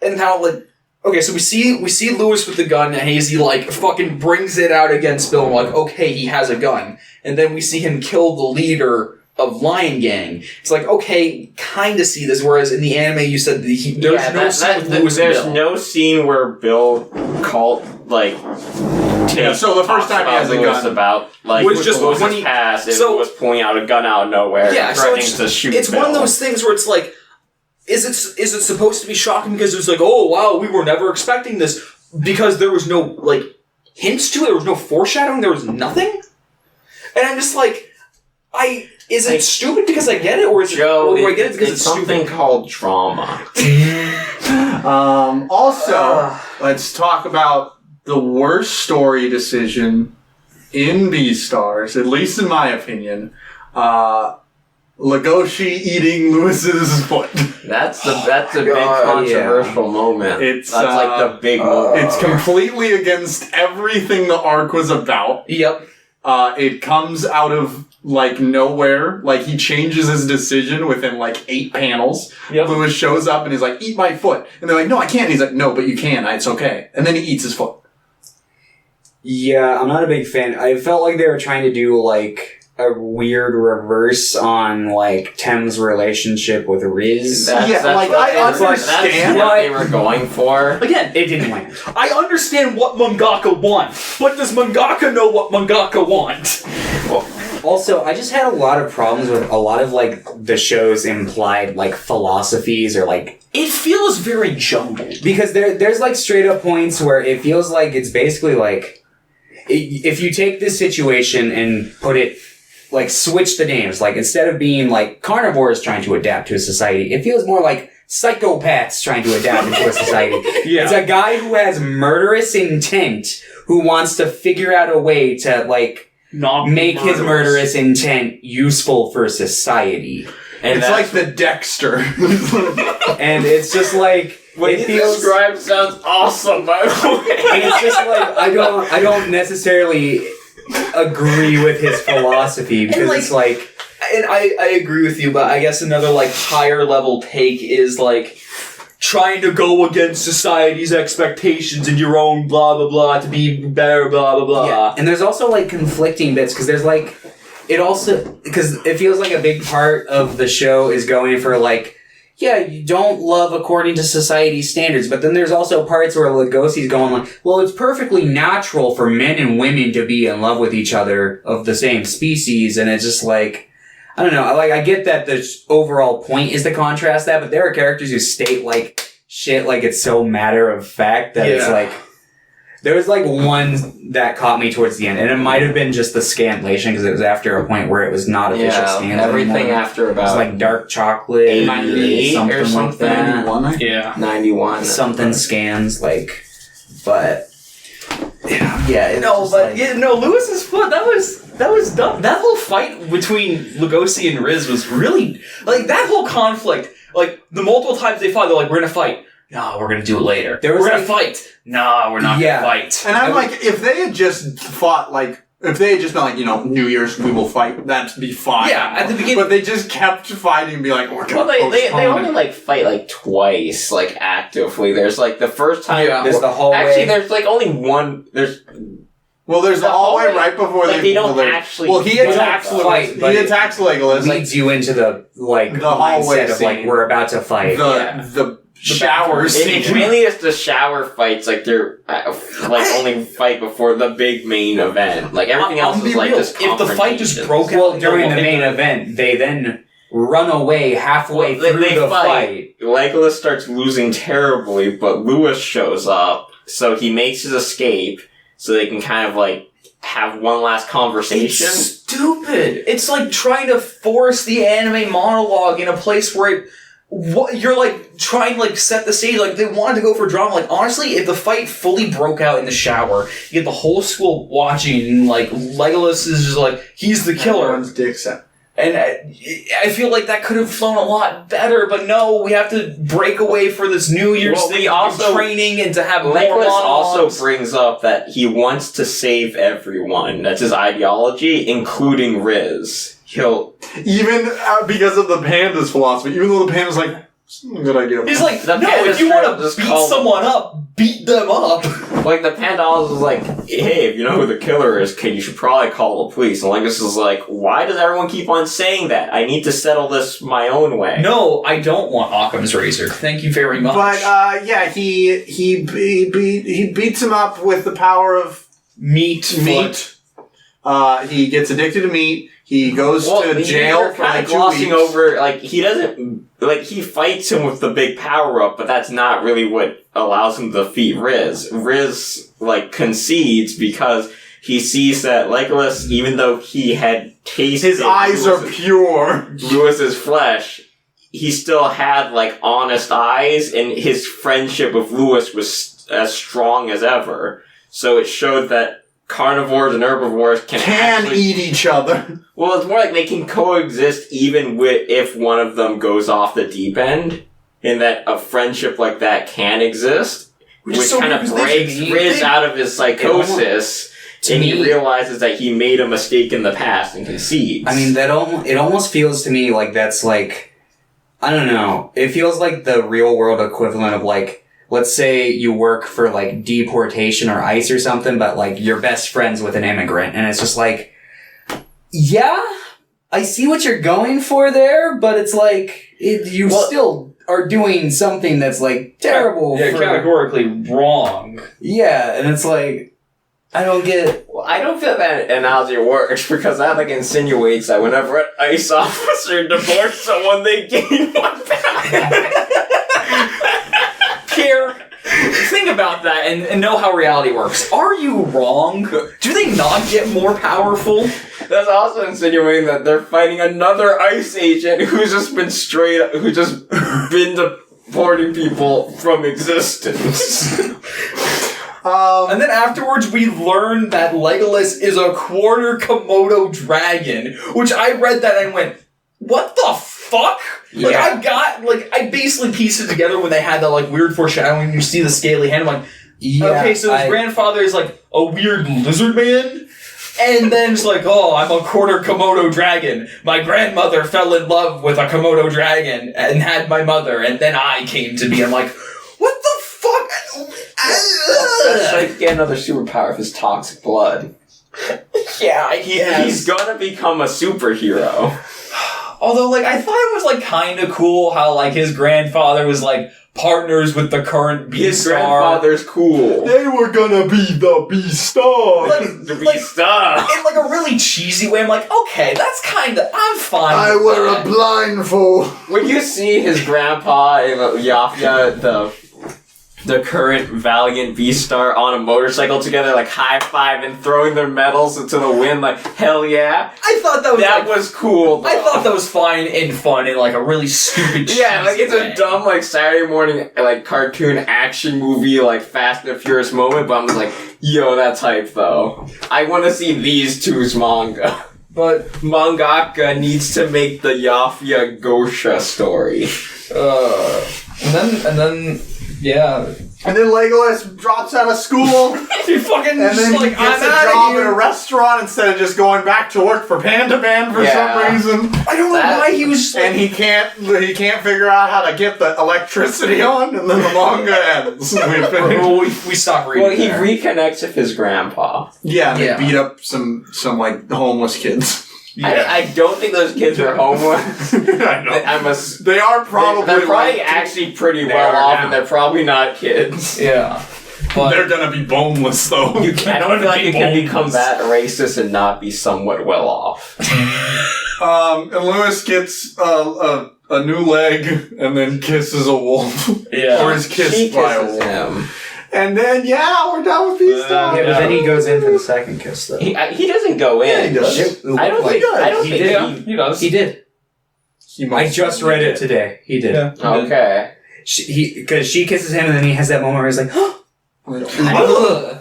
S2: And how like okay, so we see Lewis with the gun, and Hazy, like, fucking brings it out against Bill, and we're like, okay, he has a gun. And then we see him kill the leader of Lion Gang. It's like, okay, kind of see this, whereas in the anime you said there's no scene with Lewis and
S1: There's
S2: Bill.
S1: no scene where Bill
S3: so the first time he has a gun
S1: about, like,
S2: was just
S1: Lewis's
S2: when he-
S1: past, it
S2: so-
S1: was pulling out a gun out of nowhere,
S2: Yeah, so
S1: threatening to shoot
S2: it's
S1: Bill.
S2: one of those things where it's like, is it supposed to be shocking because it's like, oh wow, we were never expecting this, because there was no, like, hints to it, there was no foreshadowing, there was nothing? And I'm just like, is it stupid because I get it, or is
S1: Joe,
S2: or do I get it because it's
S1: something
S2: stupid?
S1: called drama.
S3: Also, let's talk about the worst story decision in Beastars, at least in my opinion. Legoshi eating Lewis's foot.
S1: That's a big controversial moment.
S3: It's,
S1: That's like the big moment.
S3: It's completely against everything the arc was about.
S2: Yep.
S3: It comes out of, like, nowhere. Like, he changes his decision within, like, 8 panels.
S2: Yep.
S3: Lewis shows up and he's like, eat my foot. And they're like, no, I can't. And he's like, no, but you can. It's okay. And then he eats his foot.
S4: Yeah, I'm not a big fan. I felt like they were trying to do, like, a weird reverse on, like, Tem's relationship with Riz.
S3: I understand
S1: what they were going for.
S2: Again,
S4: It didn't land.
S2: I understand what mangaka want, but does mangaka know what mangaka want?
S4: Also, I just had a lot of problems with a lot of, like, the show's implied, like, philosophies or, like...
S2: It feels very jumbled.
S4: Because there's, like, straight-up points where it feels like it's basically, like... If you take this situation and put it... Like, switch the names. Like, instead of being, like, carnivores trying to adapt to a society, it feels more like psychopaths trying to adapt into a society.
S2: Yeah.
S4: It's a guy who has murderous intent who wants to figure out a way to, like...
S2: Not
S4: make his murderous intent useful for society.
S1: And
S3: It's like the Dexter.
S4: And it's just like
S1: what
S4: it
S1: you
S4: feels
S1: described sounds awesome, by the way.
S4: and it's just like I don't necessarily agree with his philosophy because
S2: like,
S4: it's like
S2: And I agree with you, but I guess another, like, higher level take is, like, trying to go against society's expectations and your own blah blah blah to be better blah blah blah.
S4: yeah. And there's also like conflicting bits because there's like it also because it feels like a big part of the show is going for like yeah, you don't love according to society's standards, but then there's also parts where Lugosi's going like, well, it's perfectly natural for men and women to be in love with each other of the same species, and it's just like, I don't know, I get that the overall point is to contrast that, but there are characters who state like shit like it's so matter of fact that it's like, there was like one that caught me towards the end, and it might have been just the scanlation because it was after a point where it was not official scans
S1: everything
S4: anymore.
S1: after
S4: It was
S1: about
S4: like dark chocolate,
S1: 98
S4: something
S1: or
S4: like
S1: something.
S4: that.
S3: 91,
S2: Yeah.
S1: 91.
S4: Something scans like, but yeah. It's
S2: No,
S4: just
S2: but
S4: like,
S2: yeah, no, Lewis's foot, that was dumb. That whole fight between Lugosi and Riz was really, like, that whole conflict, like, the multiple times they fought, they're like, we're gonna fight. No, we're gonna do it later.
S4: There was
S2: we're gonna
S4: like-
S2: fight. No, we're not
S4: Yeah.
S2: gonna fight.
S3: And I'm like, if they had just fought, like, if they had just been like, you know, New Year's, we will fight, that'd be fine.
S2: Yeah, at the beginning-
S3: But they just kept fighting and be like, we're
S1: Well,
S3: gonna
S1: they
S3: postpone
S1: only
S3: it.
S1: like fight like twice, like actively. There's like the first time.
S2: Yeah.
S4: There's the hallway.
S1: Actually, there's like only one. There's
S3: Well, there's the
S1: the
S3: hallway
S1: hallway-
S3: right before
S1: like, they don't
S3: well,
S1: actually-
S3: Well, he
S1: they don't
S3: attacks
S4: fight,
S3: Legolas.
S4: but
S3: He
S4: it
S3: attacks Legolas.
S4: leads you into the like
S3: The hallway
S4: mindset of like
S3: scene.
S4: we're about to fight.
S3: The shower
S1: it's
S3: scene.
S1: mainly just the shower fights. Like they're like only fight before the big main event. Like everything
S2: I'll
S1: else
S2: be
S1: is like
S2: real.
S1: just
S2: If the fight just
S1: confrontations.
S2: broke
S4: Well,
S2: out
S4: during the
S2: in
S4: main event, they then run away halfway
S1: Well,
S4: through
S1: they
S4: the
S1: fight.
S4: fight.
S1: Legolas starts losing terribly, but Lewis shows up, so he makes his escape, so they can kind of like have one last conversation.
S2: It's stupid. It's like trying to force the anime monologue in a place where it, you're like trying to like set the stage. Like they wanted to go for drama. Like honestly, if the fight fully broke out in the shower, you get the whole school watching, and like Legolas is just like he's the killer.
S3: Everyone's dicks out.
S2: And I feel like that could have flown a lot better, but no, we have to break away for this New Year's
S1: Well,
S2: thing,
S1: we also-
S2: training, and to have more
S1: Legolas also
S2: monologues.
S1: brings up that he wants to save everyone. That's his ideology, including Riz. He'll
S3: Even because of the panda's philosophy, even though the panda's like, Good idea.
S2: He's like,
S1: The
S2: no,
S1: panda
S2: if you want to
S1: just
S2: beat
S1: called-
S2: someone up, beat them up.
S1: Like, the Pandalis is like, hey, if you know who the killer is, kid, you should probably call the police. And Legus is like, why does everyone keep on saying that? I need to settle this my own way.
S2: No, I don't want Occam's razor. Thank you very much.
S3: But yeah, he beats him up with the power of
S2: meat.
S3: He gets addicted to meat. He goes to jail for like 2
S1: glossing
S3: weeks.
S1: over, like, he doesn't, like, he fights him with the big power-up, but that's not really what allows him to defeat Riz. Riz, like, concedes because he sees that Legolas, even though he had tasted
S3: His eyes are pure.
S1: Lewis's flesh, he still had, like, honest eyes, and his friendship with Lewis was as strong as ever. So it showed that carnivores and herbivores can actually
S3: eat each other.
S1: Well, it's more like they can coexist even with if one of them goes off the deep end, in that a friendship like that can exist, which
S2: is so
S1: kind of
S2: weird 'cause they
S1: breaks
S2: should be-
S1: Riz out of his psychosis,
S4: to
S1: and
S4: me-
S1: he realizes that he made a mistake in the past and concedes.
S4: I mean, it almost feels to me like that's like, I don't know. It feels like the real world equivalent of like, let's say you work for like deportation or ICE or something, but like you're best friends with an immigrant, and it's just like, yeah, I see what you're going for there, but it's like you still are doing something that's like terrible.
S2: Yeah, categorically wrong.
S4: Yeah, and it's like, I don't get it.
S1: Well, I don't feel that analogy works, because that like insinuates that whenever an ICE officer divorces someone, they gain one back.
S2: Care. Think about that and know how reality works. Are you wrong? Do they not get more powerful?
S1: That's also insinuating that they're fighting another ICE agent who's just been deporting people from existence.
S2: And then afterwards we learn that Legolas is a quarter Komodo dragon, which I read that and went, what the fuck? Like,
S4: Yeah.
S2: I basically pieced it together when they had that, like, weird foreshadowing. You see the scaly hand. I'm like, okay, so his grandfather is, like, a weird lizard man? And then it's like, oh, I'm a quarter Komodo dragon. My grandmother fell in love with a Komodo dragon and had my mother, and then I came to be. I'm like, what the fuck?
S1: That's like get another superpower of his toxic blood.
S2: Yeah,
S1: He's gonna become a superhero.
S2: Although, like, I thought it was, like, kind of cool how, like, his grandfather was, like, partners with the current Beastar.
S1: His grandfather's cool.
S3: They were gonna be the Beastars.
S1: The Beastars.
S2: In, like, a really cheesy way. I'm like, okay, that's kind of... I'm fine
S3: I
S2: with
S3: wear a
S2: that.
S3: blindfold.
S1: When you see his grandpa and Yafia, the current valiant Beastar, on a motorcycle together, like high-fiving, throwing their medals into the wind, like, hell yeah.
S2: I thought that was,
S1: That was cool, though.
S2: I thought that was fine and fun in, like, a really stupid
S1: Yeah, like, it's
S2: way.
S1: a dumb, like, Saturday morning, like, cartoon action movie, like, Fast and Furious moment, but I'm just like, yo, that's hype, though. I want to see these two's manga.
S2: But,
S1: Mangaka needs to make the Yafia Gosha story.
S2: and then, yeah.
S3: And then Legolas drops out of school,
S2: He fucking
S3: and
S2: just,
S3: then he
S2: like,
S3: gets
S2: I'm
S3: a
S2: outta
S3: job
S2: here.
S3: at a restaurant instead of just going back to work for Panda Man for
S1: Yeah.
S3: some reason.
S2: I don't know
S1: That-
S2: why he was just, like,
S3: And he can't figure out how to get the electricity on, and then the manga ends. We finish.
S2: well, we stopped reading
S1: Well, he
S2: there.
S1: reconnects with his grandpa.
S3: Yeah, they
S2: Yeah.
S3: beat up some like homeless kids.
S1: I don't think those kids are homeless.
S3: I know. They are probably
S1: They're probably
S3: like,
S1: actually pretty
S3: They
S1: well
S3: are
S1: off,
S3: now.
S1: and they're probably not kids.
S2: Yeah. But,
S3: they're gonna be boneless though.
S1: I don't feel like you can become that racist and not be somewhat well off.
S3: And Lewis gets a new leg and then kisses a wolf.
S2: yeah.
S3: Or is kissed
S1: She
S3: by a
S1: kisses
S3: wolf.
S1: him.
S3: And then we're done with these stuff.
S4: Yeah, but then he goes in for the second kiss, though.
S1: He doesn't go in.
S3: Yeah, he does.
S1: I don't think. I don't
S4: He
S1: think
S4: did.
S2: He does.
S4: He did. I just read it today. He did.
S2: Yeah.
S1: Okay.
S4: Because she kisses him, and then he has that moment where he's like,
S2: Ugh.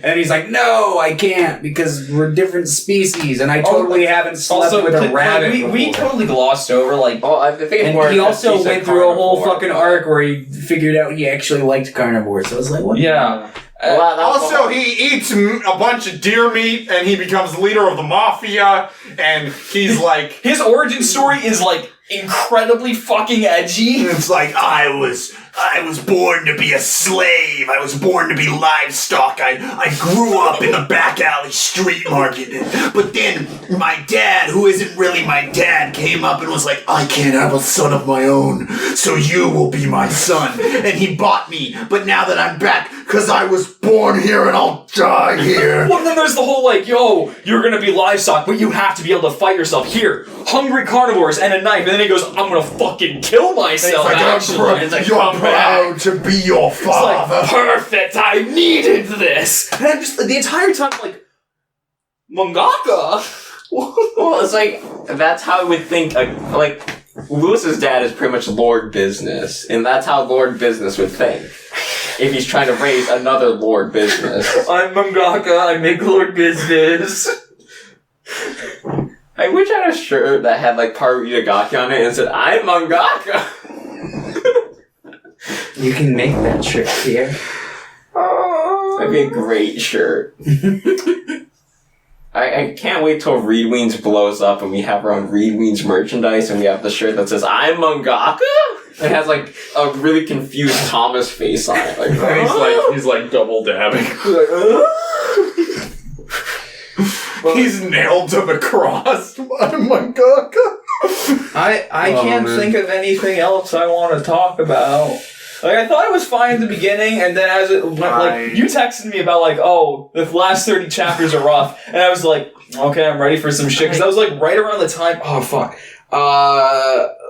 S4: and he's like, no, I can't, because we're different species, and I totally haven't slept
S2: Also,
S4: with a rabbit
S2: we
S4: before.
S2: totally glossed over, like,
S1: Well, I think it's more.
S4: And he also
S1: she's
S4: went through a whole
S1: carnivore,
S4: fucking
S1: but-
S4: arc where he figured out he actually liked carnivores. So I was like, what?
S2: yeah.
S1: Well, that was
S3: Also, he eats a bunch of deer meat, and he becomes leader of the mafia, and he's like,
S2: His origin story is, like, incredibly fucking edgy.
S3: It's like, I was born to be a slave. I was born to be livestock. I grew up in the back alley street market. But then my dad, who isn't really my dad, came up and was like, I can't have a son of my own, so you will be my son. And he bought me. But now that I'm back, because I was born here and I'll die here.
S2: Well, then there's the whole like, yo, you're gonna be livestock, but you have to be able to fight yourself. Here, hungry carnivores and a knife. And then he goes, I'm gonna fucking kill myself, actually. And it's like,
S3: you're
S2: come
S3: proud
S2: back.
S3: to be your
S2: It's
S3: father.
S2: like, perfect, I needed this. And I'm just, the entire time, like, mangaka?
S1: Well, it's like, that's how I would think, like, Lewis's dad is pretty much Lord Business, and that's how Lord Business would think. If he's trying to raise another Lord Business.
S2: I'm mangaka, I make Lord Business.
S1: I wish I had a shirt that had, like, Paru Itagaki on it and said, I'm mangaka!
S4: You can make that shirt here.
S1: That'd be a great shirt. I can't wait till Reed Weens blows up and we have our own Reed Weens merchandise and we have the shirt that says, I'm mangaka? It has, like, a really confused Thomas face on it. Like,
S3: he's like double dabbing.
S1: Well,
S3: He's nailed to the cross. I'm mangaka.
S2: I can't think of anything else I want to talk about. Like, I thought it was fine at the beginning, and then as it went, like, you texted me about, like, oh, the last 30 chapters are rough, and I was like, okay, I'm ready for some shit, because that was, like, right around the time, oh, fuck,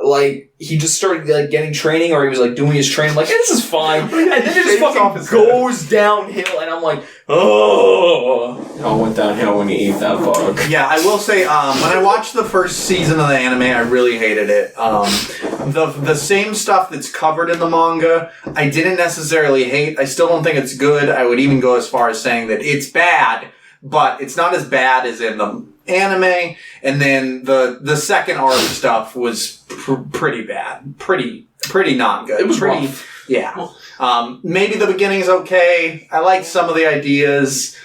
S2: like, he just started, like, getting training, or he was, like, doing his training, like, hey, this is fine, and then it just fucking goes downhill, and I'm like, oh.
S1: It all went downhill when he ate that bug.
S3: Yeah, I will say, when I watched the first season of the anime, I really hated it. The same stuff that's covered in the manga, I didn't necessarily hate. I still don't think it's good. I would even go as far as saying that it's bad, but it's not as bad as in the anime. And then the second arc stuff was pretty bad. Pretty not good.
S2: It was
S3: pretty
S2: rough.
S3: Yeah. Maybe the beginning's okay. I liked some of the ideas.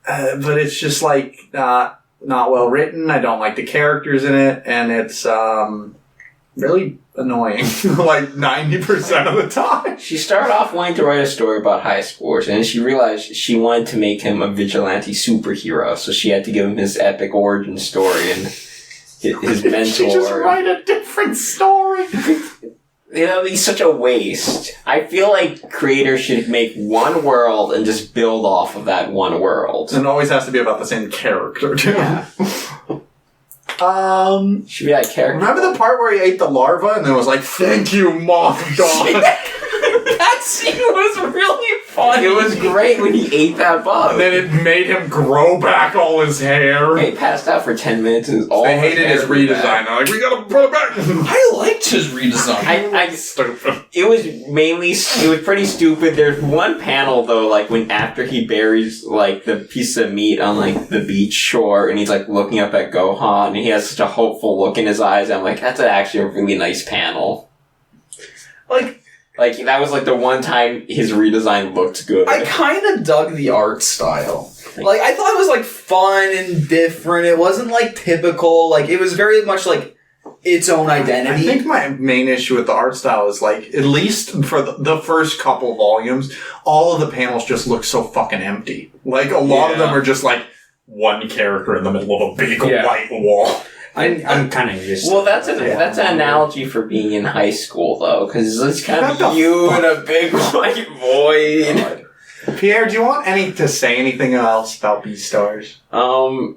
S3: But it's just like not well written. I don't like the characters in it, and it's really annoying. Like 90% of the time.
S1: She started off wanting to write a story about high schoolers, and then she realized she wanted to make him a vigilante superhero, so she had to give him his epic origin story and his mentor.
S3: She just write a different story.
S1: You know, he's such a waste. I feel like creators should make one world and just build off of that one world.
S3: And it always has to be about the same character, too.
S1: Yeah. Should be that character.
S3: Remember the part where he ate the larva and then was like, thank you, moth god.
S2: That scene was really funny.
S1: It was great when he ate that bug.
S3: And then it made him grow back all his hair.
S1: He passed out for 10 minutes and all
S3: They hated his redesign. They're like, we gotta put it back.
S2: I liked his redesign.
S3: Stupid.
S1: It was pretty stupid. There's one panel though, like when after he buries like the piece of meat on like the beach shore and he's like looking up at Gohan and he has such a hopeful look in his eyes. I'm like, that's actually a really nice panel. Like, that was, like, the one time his redesign looked good.
S2: I kind of dug the art style. Like, I thought it was, like, fun and different. It wasn't, like, typical. Like, it was very much, like, its own identity.
S3: I think my main issue with the art style is, like, at least for the first couple volumes, all of the panels just look so fucking empty. Like, a lot of them are just, like, one character in the middle of a big white wall.
S4: I'm kind of just...
S1: Well, that's an analogy for being in high school, though, because it's kind of you in a big white void.
S3: Pierre, do you want to say anything else about Beastars?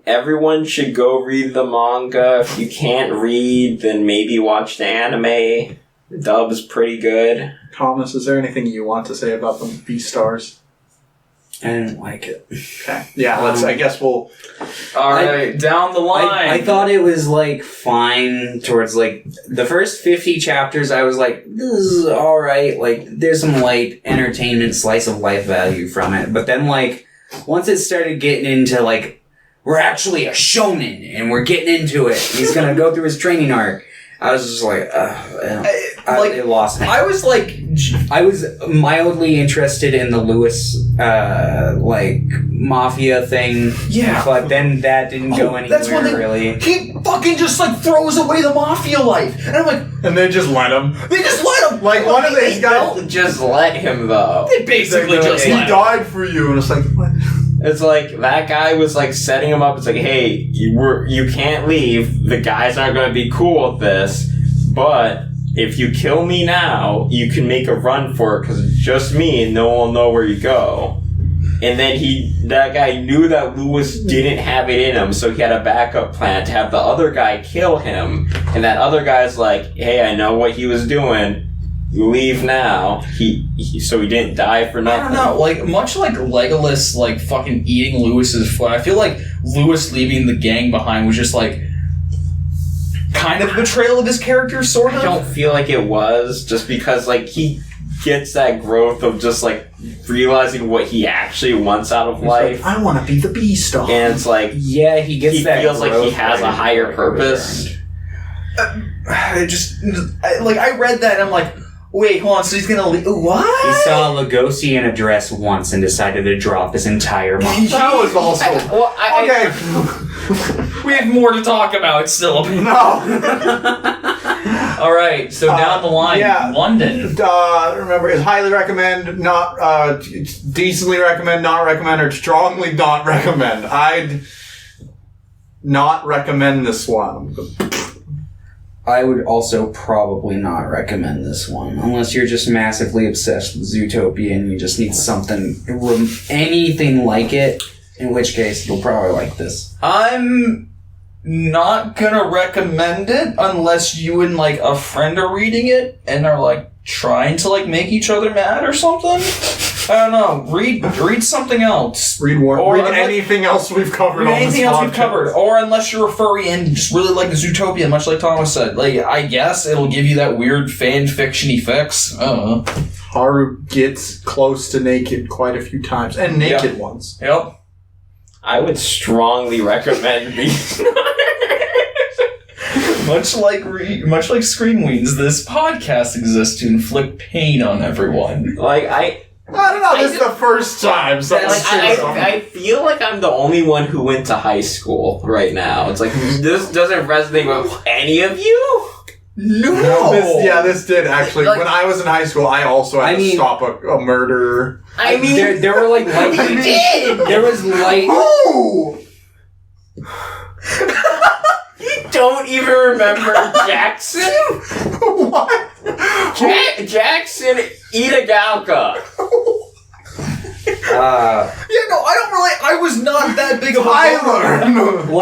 S1: Everyone should go read the manga. If you can't read, then maybe watch the anime. The dub's pretty good.
S3: Thomas, is there anything you want to say about the Beastars?
S4: I didn't like it.
S3: Okay. Yeah, I guess we'll...
S2: Alright, down the line.
S4: I thought it was, like, fine towards, like, the first 50 chapters, I was like, this is alright. Like, there's some light entertainment, slice of life value from it. But then, like, once it started getting into, like, we're actually a shonen, and we're getting into it. He's gonna go through his training arc. I was just like, It lost me.
S2: I was like,
S4: I was mildly interested in the Lewis, mafia thing.
S2: Yeah.
S4: But then that didn't go anywhere,
S2: that's one thing.
S4: really.
S2: He fucking just like throws away the mafia life, and I'm like,
S3: And they just let him.
S2: they just let him.
S3: Like, one of these guys...
S1: Don't just let him though.
S2: They basically just
S3: He
S2: let him.
S3: died for you, and it's like, what?
S1: It's like that guy was like setting him up. It's like, hey, you can't leave. The guys aren't going to be cool with this. But if you kill me now, you can make a run for it because it's just me, and no one will know where you go. And then that guy knew that Lewis didn't have it in him, so he had a backup plan to have the other guy kill him. And that other guy's like, hey, I know what he was doing. Leave now. So he didn't die for nothing.
S2: I don't know, like, much like Legolas, like, fucking eating Lewis's foot, I feel like Lewis leaving the gang behind was just, like, kind of a betrayal of his character, sort of.
S1: I don't feel like it was, just because, like, he gets that growth of just, like, realizing what he actually wants out of life.
S3: Like, I want to be the Beastar.
S1: And it's like,
S4: Yeah, he gets
S1: he
S4: that
S1: feels like he
S4: growth
S1: has a
S4: right
S1: higher
S4: before he goes
S1: purpose.
S2: I read that and I'm like, wait, hold on, so he's gonna leave? What?
S4: He saw Lugosi in a dress once and decided to drop his entire mom.
S3: That was also... Okay.
S2: We have more to talk about still.
S3: No.
S2: Alright, so down the line,
S3: yeah.
S2: London.
S3: Remember, is highly recommend, not, decently recommend, not recommend, or strongly not recommend. I'd not recommend this one.
S4: I would also probably not recommend this one, unless you're just massively obsessed with Zootopia and you just need something, anything like it, in which case you'll probably like this.
S2: I'm not gonna recommend it unless you and, like, a friend are reading it and are, like, trying to, like, make each other mad or something. I don't know. Read something else.
S3: Read anything else we've covered on this
S2: Anything else we've
S3: podcast.
S2: covered. Or unless you're a furry and just really like Zootopia, much like Thomas said. Like, I guess it'll give you that weird fan fiction-y fix. I don't know.
S3: Haru gets close to naked quite a few times. And naked ones.
S2: Yep.
S1: I would strongly recommend these.
S2: Much like Scream Weens, this podcast exists to inflict pain on everyone.
S1: Like, I
S3: don't know, this is the first time. So
S1: I feel like I'm the only one who went to high school right now. It's like, this doesn't resonate with any of you?
S2: No!
S3: This did actually.
S2: Like,
S3: when I was in high school, I also had to stop a murder.
S1: I mean,
S4: there were like light.
S1: you did!
S4: There was light.
S3: Ooh!
S1: You don't even remember Jackson?
S3: What?
S1: Jackson Itagalka.
S2: I was not that big of a
S3: Tyler!
S2: I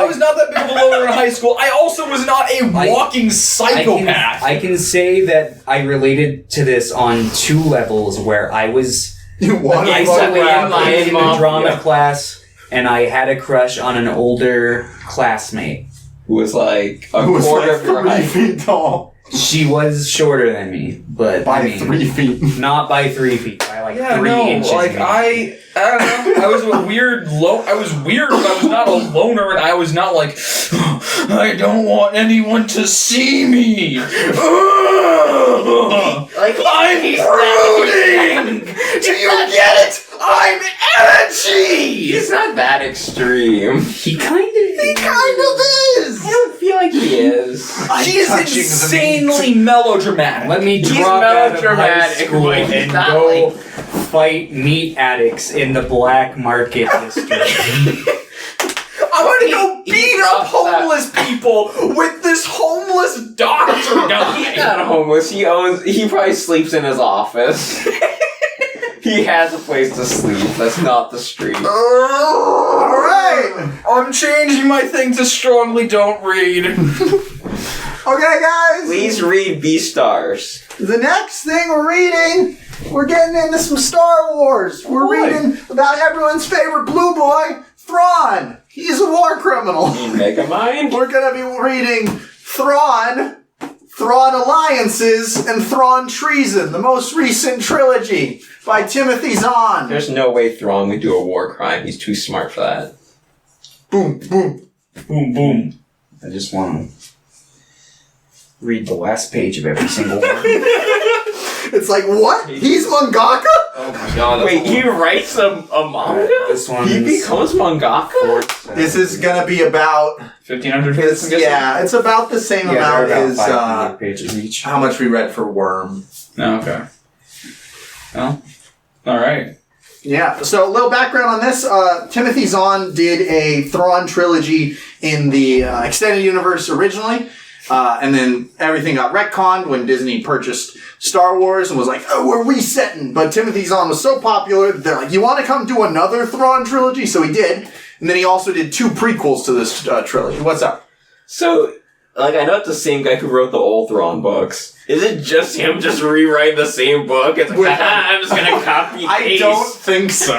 S2: was not that big of a loner in high school. I also was not a walking psychopath.
S4: I can say that I related to this on two levels where I was isolated in the drama class and I had a crush on an older classmate.
S1: Who was like a quarter of your
S3: 3
S1: height.
S3: feet tall.
S4: She was shorter than me, but
S3: By
S4: I mean,
S3: 3 feet.
S4: not by 3 feet, by like 3 inches.
S2: Like,
S4: maybe.
S2: I don't know. I was a weird I was weird, but I was not a loner, and I was not like, I don't want anyone to see me.
S1: Like,
S2: I'm brooding. Do you get it? I'm edgy.
S1: he's not that extreme.
S4: He kind of
S2: is.
S1: I don't feel like he is.
S2: He is insanely melodramatic.
S4: Let me
S1: He's
S4: drop out of high
S1: melodramatic,
S4: school
S1: but he's
S4: and
S1: not
S4: go
S1: like-
S4: fight meat addicts in the black market district.
S2: I'm gonna go
S1: He
S2: beat up
S1: drops that.
S2: homeless people with this homeless doctor
S1: He's
S2: guy.
S1: not homeless. He probably sleeps in his office. He has a place to sleep. That's not the street.
S3: Alright!
S2: I'm changing my thing to strongly don't read.
S3: Okay, guys!
S1: Please read Beastars.
S3: The next thing we're reading, we're getting into some Star Wars. We're reading about everyone's favorite blue boy, Thrawn. He's a war criminal.
S1: In Megamind?
S3: We're gonna be reading Thrawn Alliances, and Thrawn Treason, the most recent trilogy by Timothy Zahn.
S1: There's no way Thrawn would do a war crime. He's too smart for that.
S3: Boom, boom.
S2: Boom, boom.
S4: I just want to read the last page of every single one.
S3: It's like, what? He's mangaka?
S2: Oh my god.
S1: Wait, he writes a manga?
S4: This one.
S1: He becomes mangaka?
S3: This is gonna be about...
S2: 1,500 pages, I'm guessing?
S3: Yeah, it's about the same amount as
S4: 500 pages each.
S3: how much we read for Worm.
S2: Oh, okay. Well, alright.
S3: Yeah, so a little background on this. Timothy Zahn did a Thrawn trilogy in the extended universe originally, and then everything got retconned when Disney purchased Star Wars and was like, oh, we're resetting. But Timothy Zahn was so popular, they're like, you want to come do another Thrawn trilogy? So he did. And then he also did 2 prequels to this trilogy. What's up?
S1: So, like, I know it's the same guy who wrote the old Thrawn books. Is it just him just rewriting the same book? It's like, I'm just gonna copy
S3: I
S1: paste.
S3: don't think so.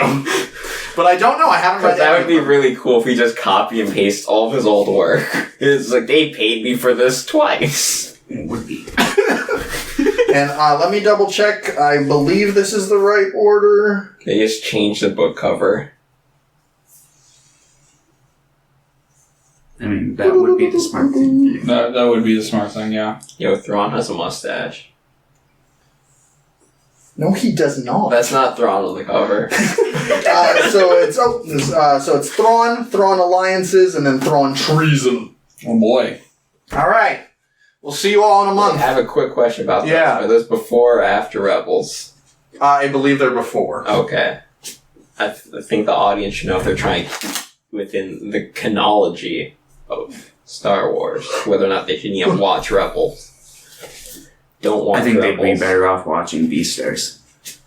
S3: But I don't know. I haven't read
S1: That would be
S3: any.
S1: really cool if he just copy and paste all of his old work. It's like, they paid me for this twice.
S4: It would be.
S3: And let me double check. I believe this is the right order.
S1: They just changed the book cover.
S4: I mean, that would be the smart thing.
S2: That would be the smart thing, yeah.
S1: Yo, Thrawn has a mustache.
S3: No, he does not.
S1: That's not Thrawn on the cover.
S3: So it's Thrawn Alliances, and then Thrawn Treason.
S2: Oh boy.
S3: All right. We'll see you all in a
S1: I
S3: month.
S1: have a quick question about this.
S3: Yeah.
S1: Are those before or after Rebels?
S3: I believe they're before.
S1: Okay. I think the audience should know if they're trying to keep within the chronology of Star Wars, whether or not they should even watch Rebels. Don't watch
S4: I think
S1: Rebels.
S4: they'd be better off watching Beastars.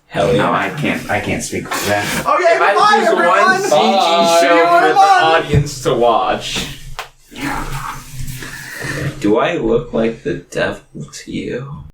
S1: Hell
S4: No,
S1: yeah.
S4: I can't speak for that.
S3: Okay,
S1: If I
S3: bye,
S1: choose one
S3: everyone.
S1: CG
S3: See you
S1: show
S3: in
S1: for
S3: a
S1: the
S3: month.
S1: audience to watch. Do I look like the devil to you?